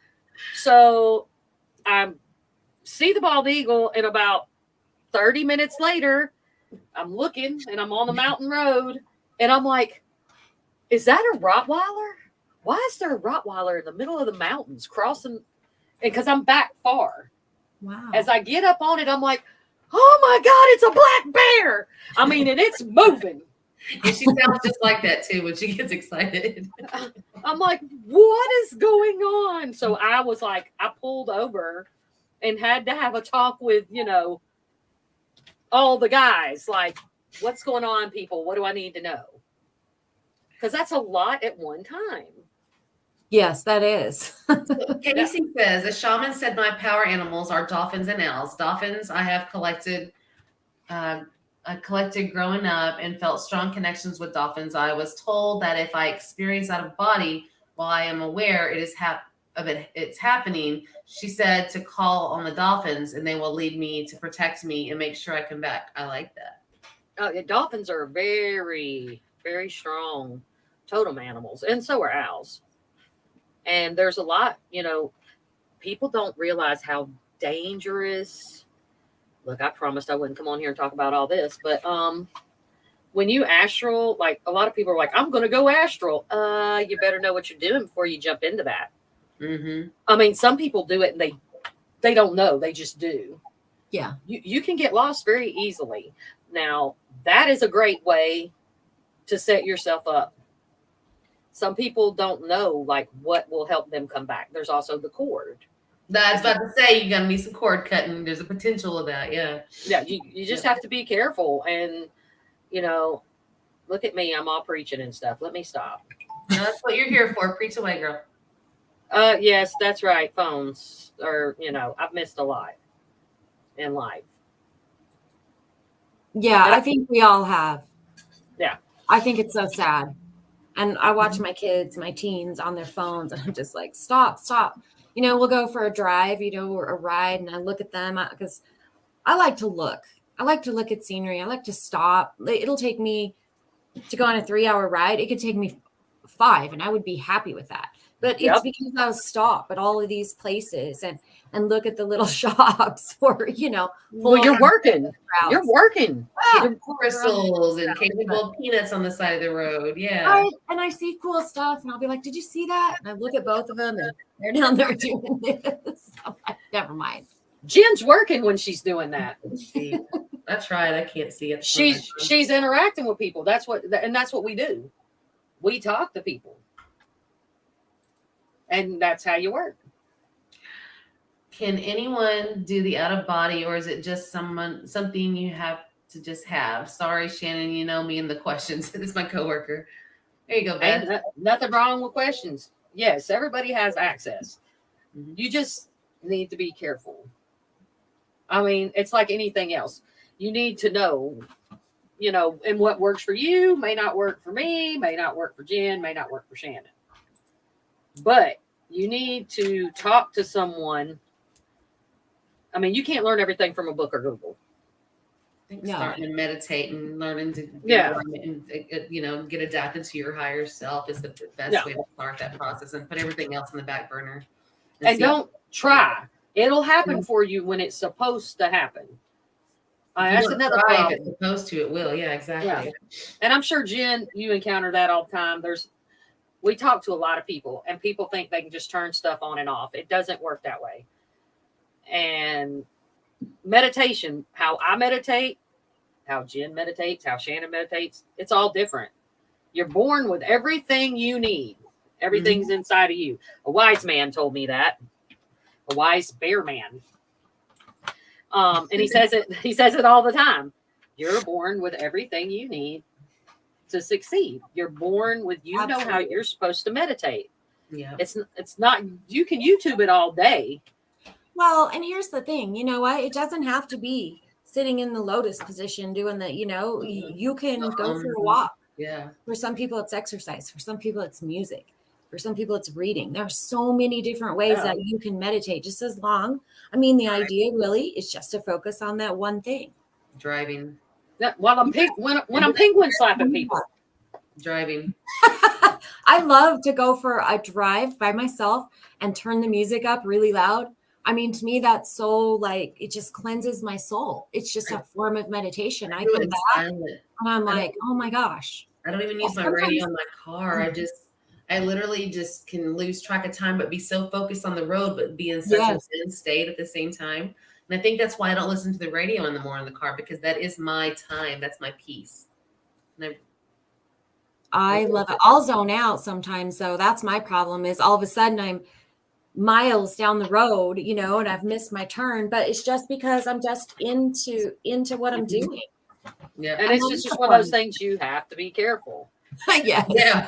So I see the bald eagle, and about 30 minutes later, I'm looking, and I'm on the mountain road, and I'm like, is that a Rottweiler? Why is there a Rottweiler in the middle of the mountains crossing? Because I'm back far. Wow. As I get up on it, I'm like, oh my God, it's a black bear. I mean, and it's moving. And she sounds just like that too when she gets excited. I'm like, what is going on? So I was like, I pulled over and had to have a talk with, all the guys. Like, what's going on, people? What do I need to know? Because that's a lot at one time. Yes, that is. Casey says, a shaman said my power animals are dolphins and owls. Dolphins I have collected I collected growing up and felt strong connections with dolphins. I was told that if I experience out of body while I am aware it is it's happening, she said to call on the dolphins and they will lead me to protect me and make sure I come back. I like that. Dolphins are very, very strong totem animals, and so are owls. And there's a lot, people don't realize how dangerous. Look, I promised I wouldn't come on here and talk about all this, but when you astral, like a lot of people are like, I'm going to go astral. You better know what you're doing before you jump into that. Mm-hmm. I mean, some people do it and they don't know, they just do. Yeah. You can get lost very easily. Now, that is a great way to set yourself up. Some people don't know like what will help them come back. There's also the cord. That's about to say you're gonna need some cord cutting. There's a potential of that, yeah. Yeah, you just have to be careful. And look at me, I'm all preaching and stuff. Let me stop. No, that's what you're here for. Preach away, girl. Yes, that's right. Phones are, I've missed a lot in life. Yeah, I think we all have. Yeah. I think it's so sad. And I watch my kids, my teens on their phones, and I'm just like, stop. We'll go for a drive, or a ride, and I look at them because I like to look. I like to look at scenery. I like to stop. It'll take me to go on a 3-hour ride. It could take me 5, and I would be happy with that. But it's because I'll stop at all of these places and look at the little shops or, well, you're working. You're working. Crystals and capable peanuts on the side of the road. Yeah. And I see cool stuff and I'll be like, did you see that? And I look at both of them and they're down there doing this. I'm like, never mind. Jen's working when she's doing that. I tried. I can't see it. She's interacting with people. That's what we do. We talk to people. And that's how you work. Can anyone do the out of body, or is it just something you have to just have? Sorry, Shannon, you know me and the questions. This is my coworker. There you go, Beth. Nothing wrong with questions. Yes, everybody has access. Mm-hmm. You just need to be careful. I mean, it's like anything else. You need to know, and what works for you may not work for me, may not work for Jen, may not work for Shannon. But you need to talk to someone. I mean, you can't learn everything from a book or Google. Starting to meditate and learning to get adapted to your higher self is the best way to start that process and put everything else in the back burner. And don't try. It'll happen for you when it's supposed to happen. That's another problem. If it's supposed to, it will. Yeah, exactly. Yeah. And I'm sure, Jen, you encounter that all the time. We talk to a lot of people and people think they can just turn stuff on and off. It doesn't work that way. And meditation, how I meditate, how Jen meditates, how Shannon meditates, it's all different. You're born with everything you need. Everything's inside of you. A wise man told me that. A wise bear man. And he says it all the time. You're born with everything you need to succeed. You're born with, know how you're supposed to meditate. Yeah. It's not, you can YouTube it all day. Well, and here's the thing, you know what? It doesn't have to be sitting in the lotus position doing the, you can go for a walk. Yeah. For some people it's exercise. For some people it's music. For some people it's reading. There are so many different ways that you can meditate just as long. I mean, the idea really is just to focus on that one thing. Driving. While I'm when I'm penguin slapping people. Driving. I love to go for a drive by myself and turn the music up really loud. I mean, to me, that's so it just cleanses my soul. It's just a form of meditation. I come back and I'm like, oh my gosh. I don't even use my radio in my car. I literally just can lose track of time, but be so focused on the road, but be in such a zen state at the same time. And I think that's why I don't listen to the radio anymore in the car, because that is my time. That's my peace. And I love it. I'll zone out sometimes. So that's my problem is all of a sudden I'm miles down the road, and I've missed my turn, but it's just because I'm just into what I'm doing. Yeah. And it's just one of those things you have to be careful. Yeah.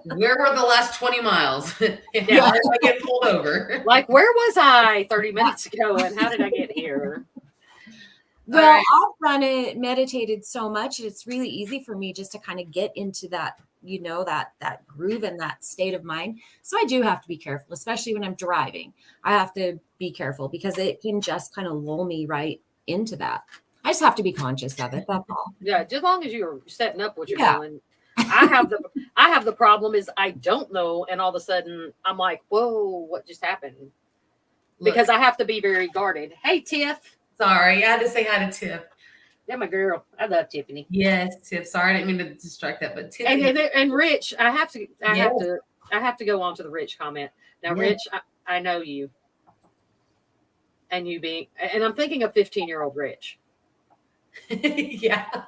Where were the last 20 miles? How did Yeah. I get pulled over? Like, where was I 30 minutes ago and how did I get here? Well, right. I've meditated so much. It's really easy for me just to kind of get into that, that groove and that state of mind. So I do have to be careful, especially when I'm driving. I have to be careful because it can just kind of lull me right into that. I just have to be conscious of it. That's all. Yeah, just as long as you're setting up what you're Yeah. doing. I have the problem is I don't know, and all of a sudden I'm like, whoa, what just happened? Because I have to be very guarded. Hey, Tiff. Sorry, I had to say hi to Tiff. Yeah, my girl. I love Tiffany. Yes, Tiff. Sorry, I didn't mean to distract that, but Tiffany. And Rich, I have to go on to the Rich comment. Now, Yeah. Rich, I know you. And I'm thinking of 15-year-old Rich. Yeah.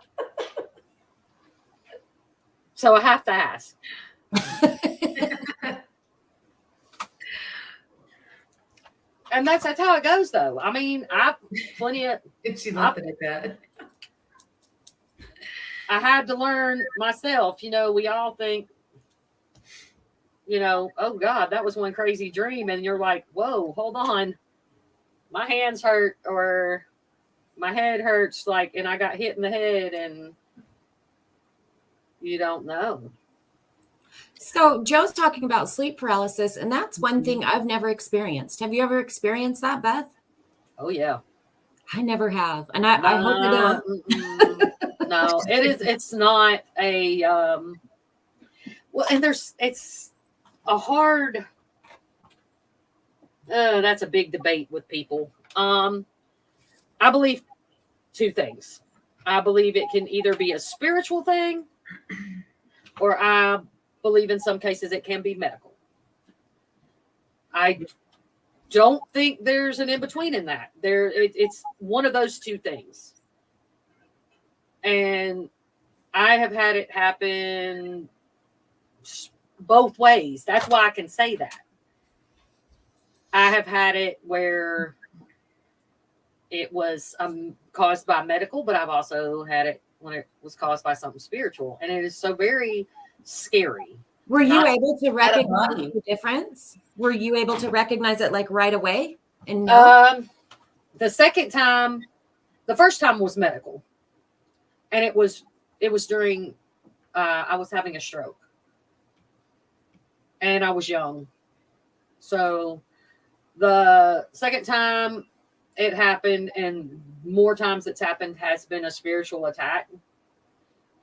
So I have to ask. And that's how it goes, though. I mean, I've plenty of. She loved it like that. I had to learn myself. We all think, oh God, that was one crazy dream, and you're like, whoa, hold on, my hands hurt or my head hurts, like, and I got hit in the head, and you don't know. So Joe's talking about sleep paralysis, and that's one thing I've never experienced. Have you ever experienced that, Beth? Oh yeah. I never have, and I hope I don't. No, it's not a well, and it's a hard that's a big debate with people. I believe two things. I believe it can either be a spiritual thing, or I believe in some cases it can be medical. I don't think there's an in-between in that. It's one of those two things. And I have had it happen both ways. That's why I can say that. I have had it where it was caused by medical, but I've also had it when it was caused by something spiritual. And it is so very scary. Were you able to recognize the difference? Were you able to recognize it like right away? And no? The first time was medical. And it was during, I was having a stroke. And I was young. So the second time it happened, and more times it's happened, has been a spiritual attack.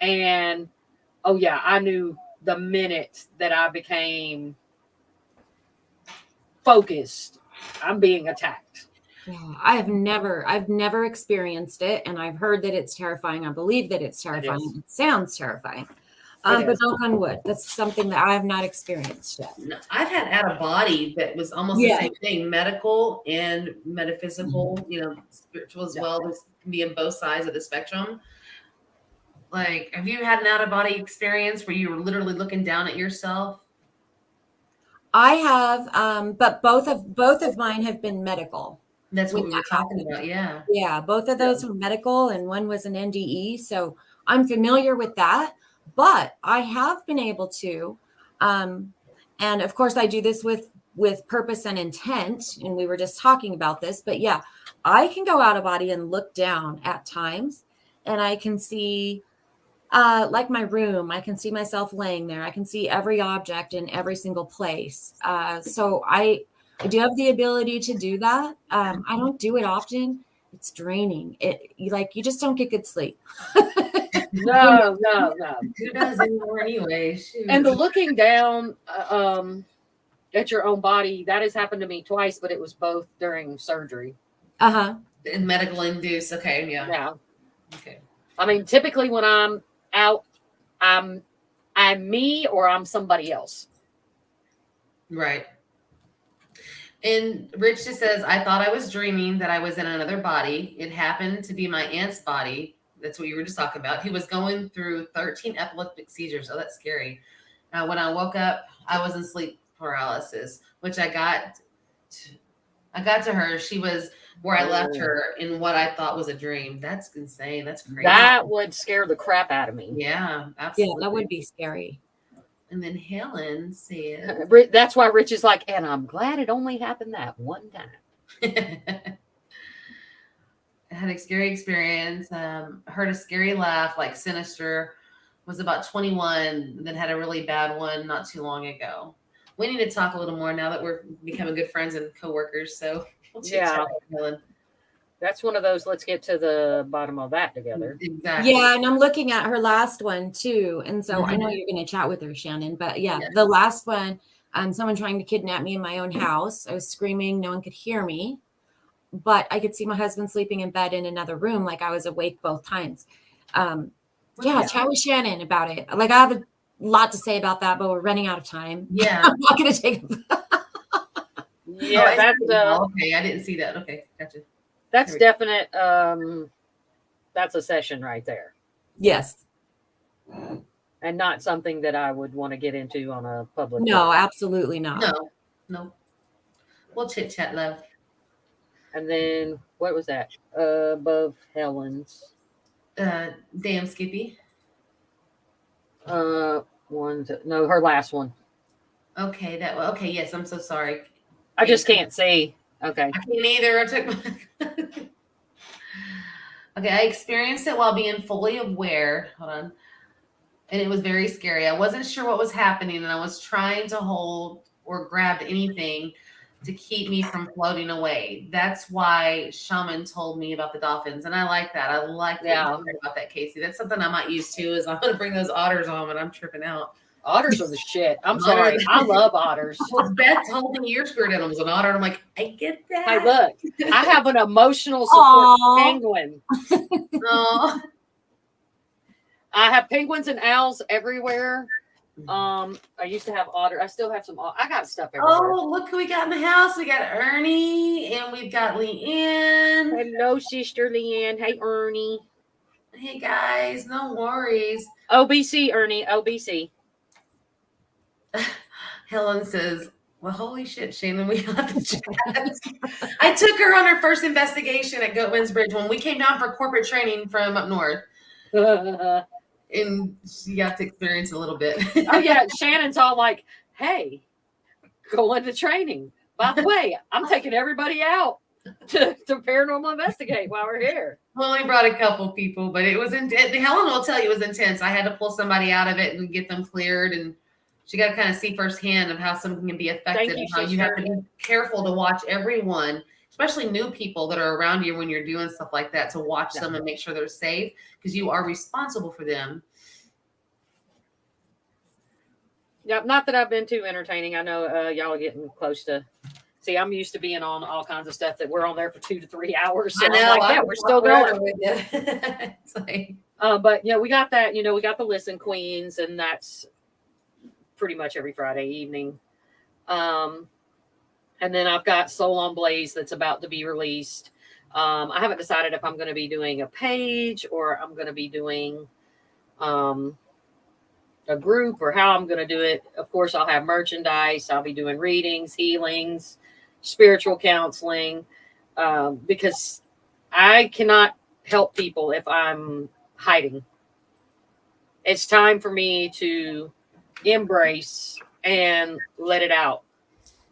And, oh yeah, I knew the minute that I became focused, I'm being attacked. Yeah, I've never experienced it, and I've heard that it's terrifying. I believe that it's terrifying. It sounds terrifying. But knock on wood, that's something that I have not experienced yet. No, I've had out of body that was almost the same thing, medical and metaphysical, spiritual as well. This can be on both sides of the spectrum. Like, have you had an out of body experience where you were literally looking down at yourself? I have, but both of mine have been medical. That's what we were talking about. Yeah. Yeah. Both of those were medical, and one was an NDE. So I'm familiar with that, but I have been able to, and of course I do this with purpose and intent. And we were just talking about this, but yeah, I can go out of body and look down at times, and I can see, like my room, I can see myself laying there. I can see every object in every single place. So I do have the ability to do that. I don't do it often. It's draining. You just don't get good sleep. No. Who does anymore anyway? Shoot. And the looking down at your own body, that has happened to me twice, but it was both during surgery. And medical induced. Okay. Yeah. Yeah. Okay. I mean, typically when I'm out, I'm me or I'm somebody else. Right. And Rich just says, I thought I was dreaming that I was in another body. It happened to be my aunt's body. That's what you were just talking about. He was going through 13 epileptic seizures. Oh, that's scary. When I woke up, I was in sleep paralysis, which I got to her. She was where I left her in what I thought was a dream. That's insane. That's crazy. That would scare the crap out of me. Yeah, absolutely. Yeah, that would be scary. And then Helen said, That's why Rich is like, and I'm glad it only happened that one time. I had a scary experience. Heard a scary laugh, like sinister. Was about 21, then had a really bad one not too long ago. We need to talk a little more now that we're becoming good friends and coworkers. So we'll chit chat, Helen. That's one of those. Let's get to the bottom of that together. Exactly. Yeah, and I'm looking at her last one too, and so I know you're going to chat with her, Shannon. But yeah, the last one, someone trying to kidnap me in my own house. I was screaming, no one could hear me, but I could see my husband sleeping in bed in another room, like I was awake both times. Chat with Shannon about it. Like I have a lot to say about that, but we're running out of time. Yeah, I'm not going to take. Yeah, that's okay. I didn't see that. Okay, gotcha. That's definite. That's a session right there. Yes. And not something that I would want to get into on a public. No, absolutely not. No. We'll chit chat, love. And then what was that? Above Helen's. Damn Skippy. Her last one. Okay, okay. Yes, I'm so sorry. I just can't see. Okay. I can't either. I took Okay, I experienced it while being fully aware. Hold on. And it was very scary. I wasn't sure what was happening, and I was trying to hold or grab anything to keep me from floating away. That's why Shaman told me about the dolphins, and I like that. I like that about that, Casey. That's something I might use too. Is I'm going to bring those otters home, and I'm tripping out. Otters are the shit. I'm sorry. I love otters. Well, Beth told me your spirit animal was an otter, and I'm like, I get that. Hey, look, I have an emotional support penguin. Oh. I have penguins and owls everywhere. I used to have otter. I still have some. I got stuff everywhere. Oh, look who we got in the house. We got Ernie and we've got Leanne. Hello, sister Leanne. Hey, Ernie. Hey, guys. No worries. OBC, Ernie. OBC. Helen says, well, holy shit, Shannon, we got the chat. I took her on her first investigation at Goatman's Bridge when we came down for corporate training from up north. And she got to experience a little bit. Oh, yeah. Shannon's all like, hey, going to training. By the way, I'm taking everybody out to paranormal investigate while we're here. We only brought a couple people, but it was intense. Helen will tell you it was intense. I had to pull somebody out of it and get them cleared. And she got to kind of see firsthand of how someone can be affected and how you have to be careful to watch everyone, especially new people that are around you when you're doing stuff like that, to watch them and make sure they're safe because you are responsible for them. Yeah, not that I've been too entertaining. I know y'all are getting close to. See, I'm used to being on all kinds of stuff that we're on there for 2 to 3 hours. So I know. I'm like, yeah, we're still going. It's like, but yeah, we got that. We got the Listen Queens, and that's pretty much every Friday evening. And then I've got Soul on Blaze that's about to be released. I haven't decided if I'm going to be doing a page or I'm going to be doing a group or how I'm going to do it. Of course, I'll have merchandise. I'll be doing readings, healings, spiritual counseling, because I cannot help people if I'm hiding. It's time for me to embrace and let it out.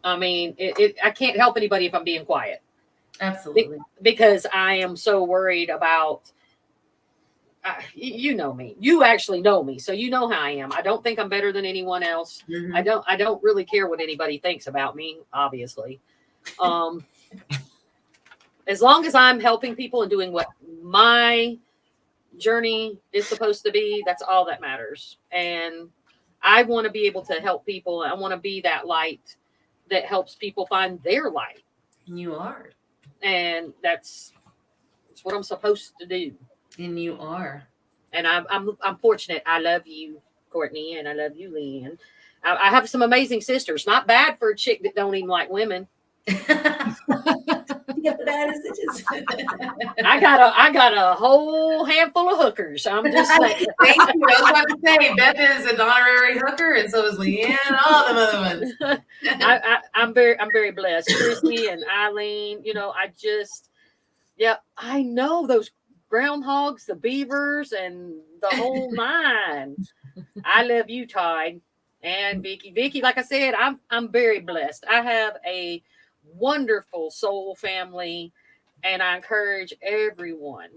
I mean, I can't help anybody if I'm being quiet. Absolutely. Because I am so worried about, you know me. You actually know me, so you know how I am. I don't think I'm better than anyone else. Mm-hmm. I don't really care what anybody thinks about me, obviously. As long as I'm helping people and doing what my journey is supposed to be, that's all that matters. And I want to be able to help people. I want to be that light that helps people find their light. You are. And that's what I'm supposed to do. And you are. And I'm fortunate. I love you, Courtney, and I love you, Leanne. I have some amazing sisters. Not bad for a chick that don't even like women. I got a whole handful of hookers. I'm just saying. Thank you. I was about to say, Beth is an honorary hooker, and so is Leanne and all the other ones. I'm very blessed. Chrissy and Eileen, I know those groundhogs, the beavers, and the whole nine. I love you, Tide, And Vicky, like I said, I'm very blessed. I have a wonderful soul family, and I encourage everyone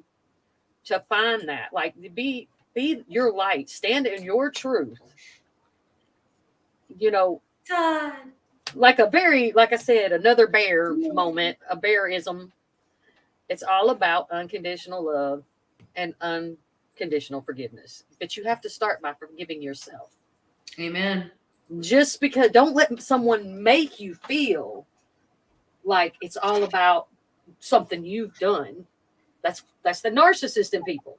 to find that. Like, be your light, stand in your truth. You know, like like I said, another bear moment, a bearism. It's all about unconditional love and unconditional forgiveness. But you have to start by forgiving yourself. Amen. Just because, don't let someone make you feel like it's all about something you've done. That's the narcissist in people.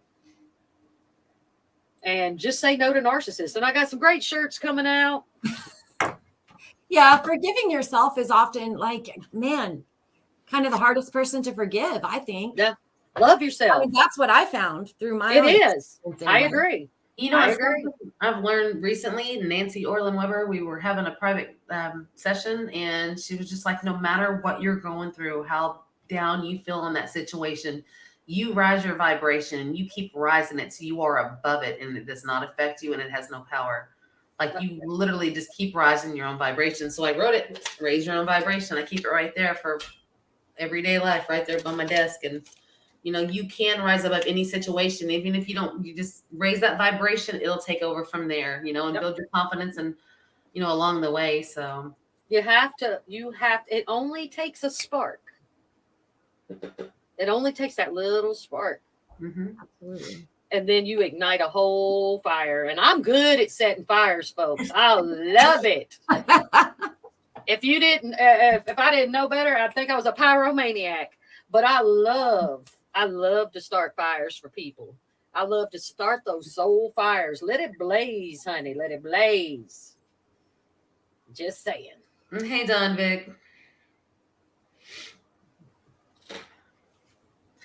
And just say no to narcissists. And I got some great shirts coming out. Yeah, forgiving yourself is often like, man, kind of the hardest person to forgive, I think. Yeah. Love yourself. I mean, that's what I found through my It own is. experience I anyway. agree. You know, I agree. I've learned recently, Nancy Orlin Weber, we were having a private session, and she was just like, no matter what you're going through, how down you feel in that situation, you rise your vibration, you keep rising it so you are above it, and it does not affect you, and it has no power. Like, you literally just keep rising your own vibration. So I wrote it, raise your own vibration. I keep it right there for everyday life, right there by my desk. And you know, you can rise above any situation, even if you don't, you just raise that vibration, it'll take over from there, you know, and build your confidence and, you know, along the way. So you have to, it only takes a spark. It only takes that little spark. Absolutely. And then you ignite a whole fire. And I'm good at setting fires, folks. I love it. If you didn't, if I didn't know better, I'd think I was a pyromaniac. But I love to start fires for people. I love to start those soul fires. Let it blaze, honey. Let it blaze. Just saying. hey, Don Vic.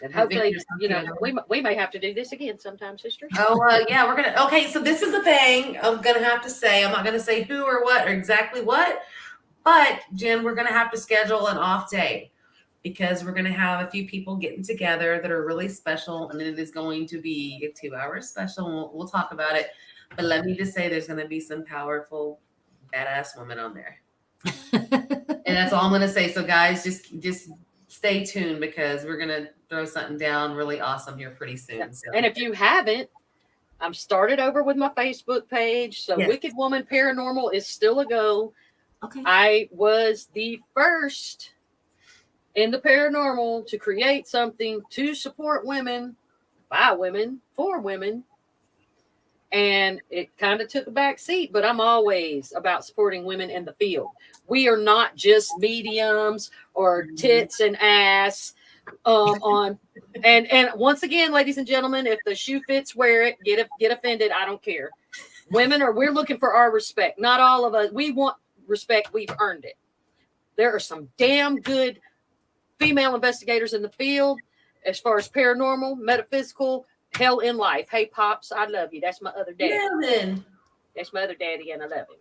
And hopefully, you know, we may have to do this again sometime, sister. Oh, yeah, we're gonna. Okay, so this is the thing I'm gonna have to say. I'm not gonna say who or what or exactly what, but Jen, we're gonna have to schedule an off day because we're gonna have a few people getting together that are really special, and it is going to be a 2-hour special. We'll talk about it, but let me just say, there's gonna be some powerful, badass women on there, and that's all I'm gonna say. So, guys, just stay tuned because we're gonna throw something down really awesome here pretty soon. Yeah. So. And if you haven't, I'm started over with my Facebook page. So Yes. Wicked Woman Paranormal is still a go. Okay. I was the first in the paranormal to create something to support women, by women, for women. And it kind of took a back seat, but I'm always about supporting women in the field. We are not just mediums or tits and ass on. And once again, ladies and gentlemen, if the shoe fits, wear it. Get offended. I don't care. Women we're looking for our respect. Not all of us. We want respect. We've earned it. There are some damn good female investigators in the field as far as paranormal, metaphysical, hell in life. Hey, Pops, I love you. That's my other daddy. Melvin. That's my other daddy, and I love him.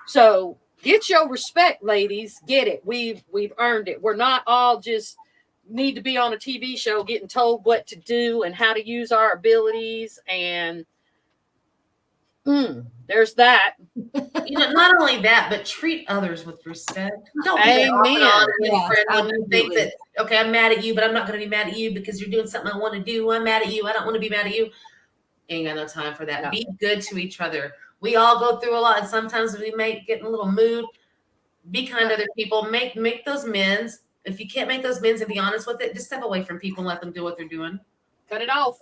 So get your respect, ladies. Get it. We've earned it. We're not all just need to be on a TV show getting told what to do and how to use our abilities. And there's that. You know, not only that, but treat others with respect. Don't be Amen. think that, okay, I'm mad at you, but I'm not going to be mad at you because you're doing something I want to do. I'm mad at you. I don't want to be mad at you. Ain't got no time for that. No. Be good to each other. We all go through a lot, and sometimes we may get in a little mood. Be kind to other people. Make those amends. If you can't make those amends and be honest with it, just step away from people and let them do what they're doing. Cut it off.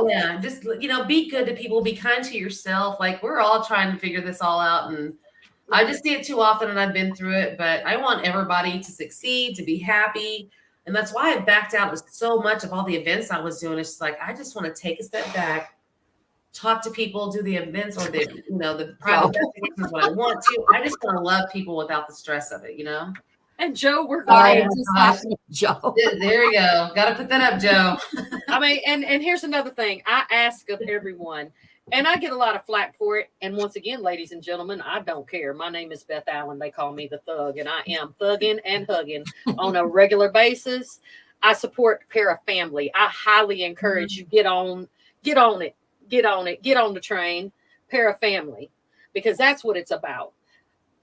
Yeah, just, you know, be good to people. Be kind to yourself. Like, we're all trying to figure this all out, and I just see it too often, and I've been through it. But I want everybody to succeed, to be happy, and that's why I backed out with so much of all the events I was doing. It's just like, I just want to take a step back, talk to people, do the events or the, you know, the private investigations when I want to. I just want to love people without the stress of it, you know. And Joe, we're Sorry, going. Joe. There we go. Got to put that up, Joe. I mean, and here's another thing. I ask of everyone, and I get a lot of flack for it. And once again, ladies and gentlemen, I don't care. My name is Beth Allen. They call me the Thug, and I am thugging and hugging on a regular basis. I support ParaFamily. I highly encourage you get on it, get on the train. ParaFamily. because that's what it's about.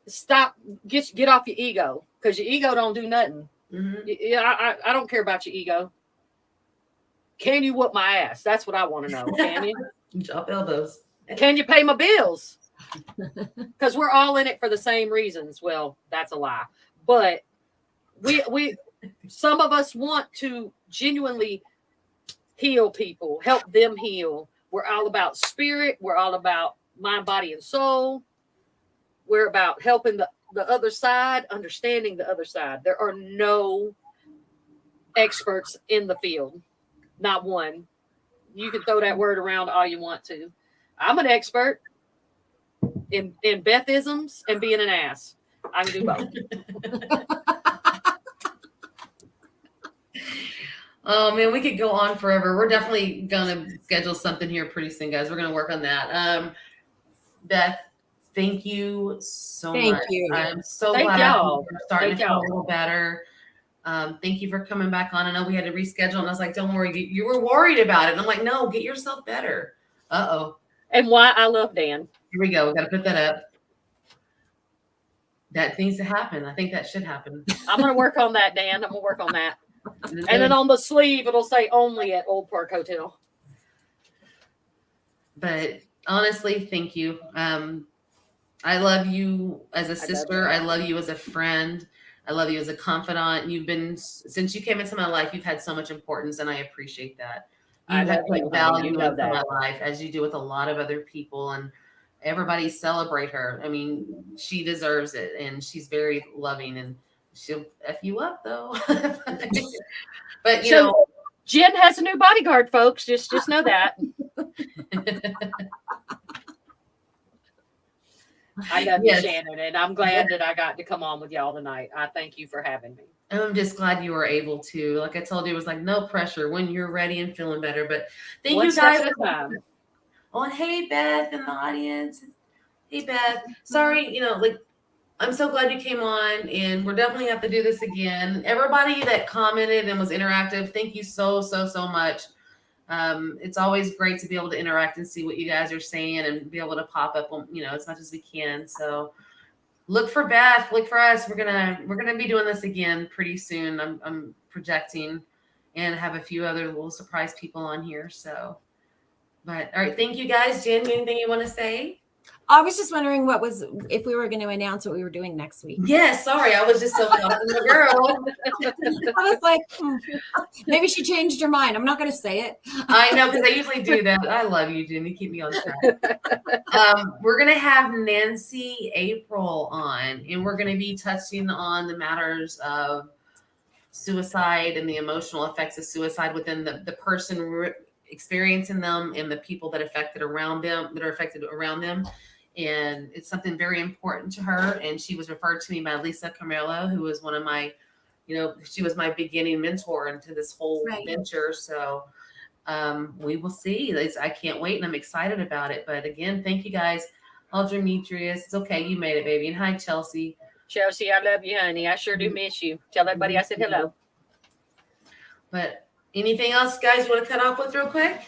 Stop, get off your ego, because your ego don't do nothing. Mm-hmm. I don't care about your ego. Can you whoop my ass? That's what I want to know. Can you? Drop elbows. Can you pay my bills? Because we're all in it for the same reasons. Well, that's a lie. But we some of us want to genuinely heal people, help them heal. We're all about spirit. We're all about mind, body, and soul. We're about helping the other side, understanding the other side. There are no experts in the field. Not one. You can throw that word around all you want to. I'm an expert in Bethisms and being an ass. I can do both. Oh man, we could go on forever. We're definitely gonna schedule something here pretty soon, guys. We're gonna work on that. Beth, thank you so much. Thank you. I'm so Thank glad y'all. we're starting Thank to feel y'all. a little better. Thank you for coming back on. I know we had to reschedule, and I was like, "Don't worry, you were worried about it." And I'm like, "No, get yourself better." Uh-oh. And why I love Dan. Here we go. We got to put that up. That needs to happen. I think that should happen. I'm going to work on that, Dan. I'm going to work on that. And then on the sleeve, it'll say only at Old Park Hotel. But honestly, thank you. I love you as a sister. I love you as a friend. I love you as a confidant. You've been, since you came into my life, you've had so much importance, and I appreciate that. You have put value into my life, as you do with a lot of other people, and everybody celebrate her. I mean, she deserves it, and she's very loving, and she'll F you up though. But you know, Jen has a new bodyguard, folks. Just know that. I love you, Shannon, and I'm glad that I got to come on with y'all tonight. I thank you for having me. I'm just glad you were able to. Like I told you, it was like no pressure when you're ready and feeling better. But thank you guys. Oh, and hey, Beth in the audience. Hey, Beth. Sorry, like I'm so glad you came on, and we're definitely have to do this again. Everybody that commented and was interactive, thank you so much. It's always great to be able to interact and see what you guys are saying and be able to pop up on, as much as we can. So look for Beth, look for us. We're gonna be doing this again pretty soon. I'm projecting, and have a few other little surprise people on here. So, but all right, thank you guys. Jen, anything you want to say? I was just wondering if we were going to announce what we were doing next week. Yes, sorry, I was just so close to the girl. I was like, maybe she changed her mind. I'm not going to say it. I know, because I usually do that. I love you, Jen. You keep me on track. We're going to have Nancy April on, and we're going to be touching on the matters of suicide and the emotional effects of suicide within the person experiencing them and the people that are affected around them. And it's something very important to her. And she was referred to me by Lisa Carmelo, who was one of my, she was my beginning mentor into this whole venture. So we will see. I can't wait, and I'm excited about it. But again, thank you guys. Demetrius, it's okay. You made it, baby. And hi, Chelsea. Chelsea, I love you, honey. I sure do miss you. Tell everybody I said hello. But anything else, guys, want to cut off with real quick?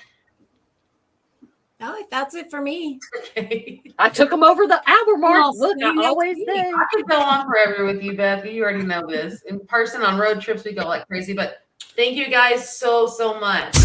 No, that's it for me. Okay. I took them over the hour mark. Look, I always do. I could go on forever with you, Beth. You already know this. In person on road trips, we go like crazy. But thank you guys so much.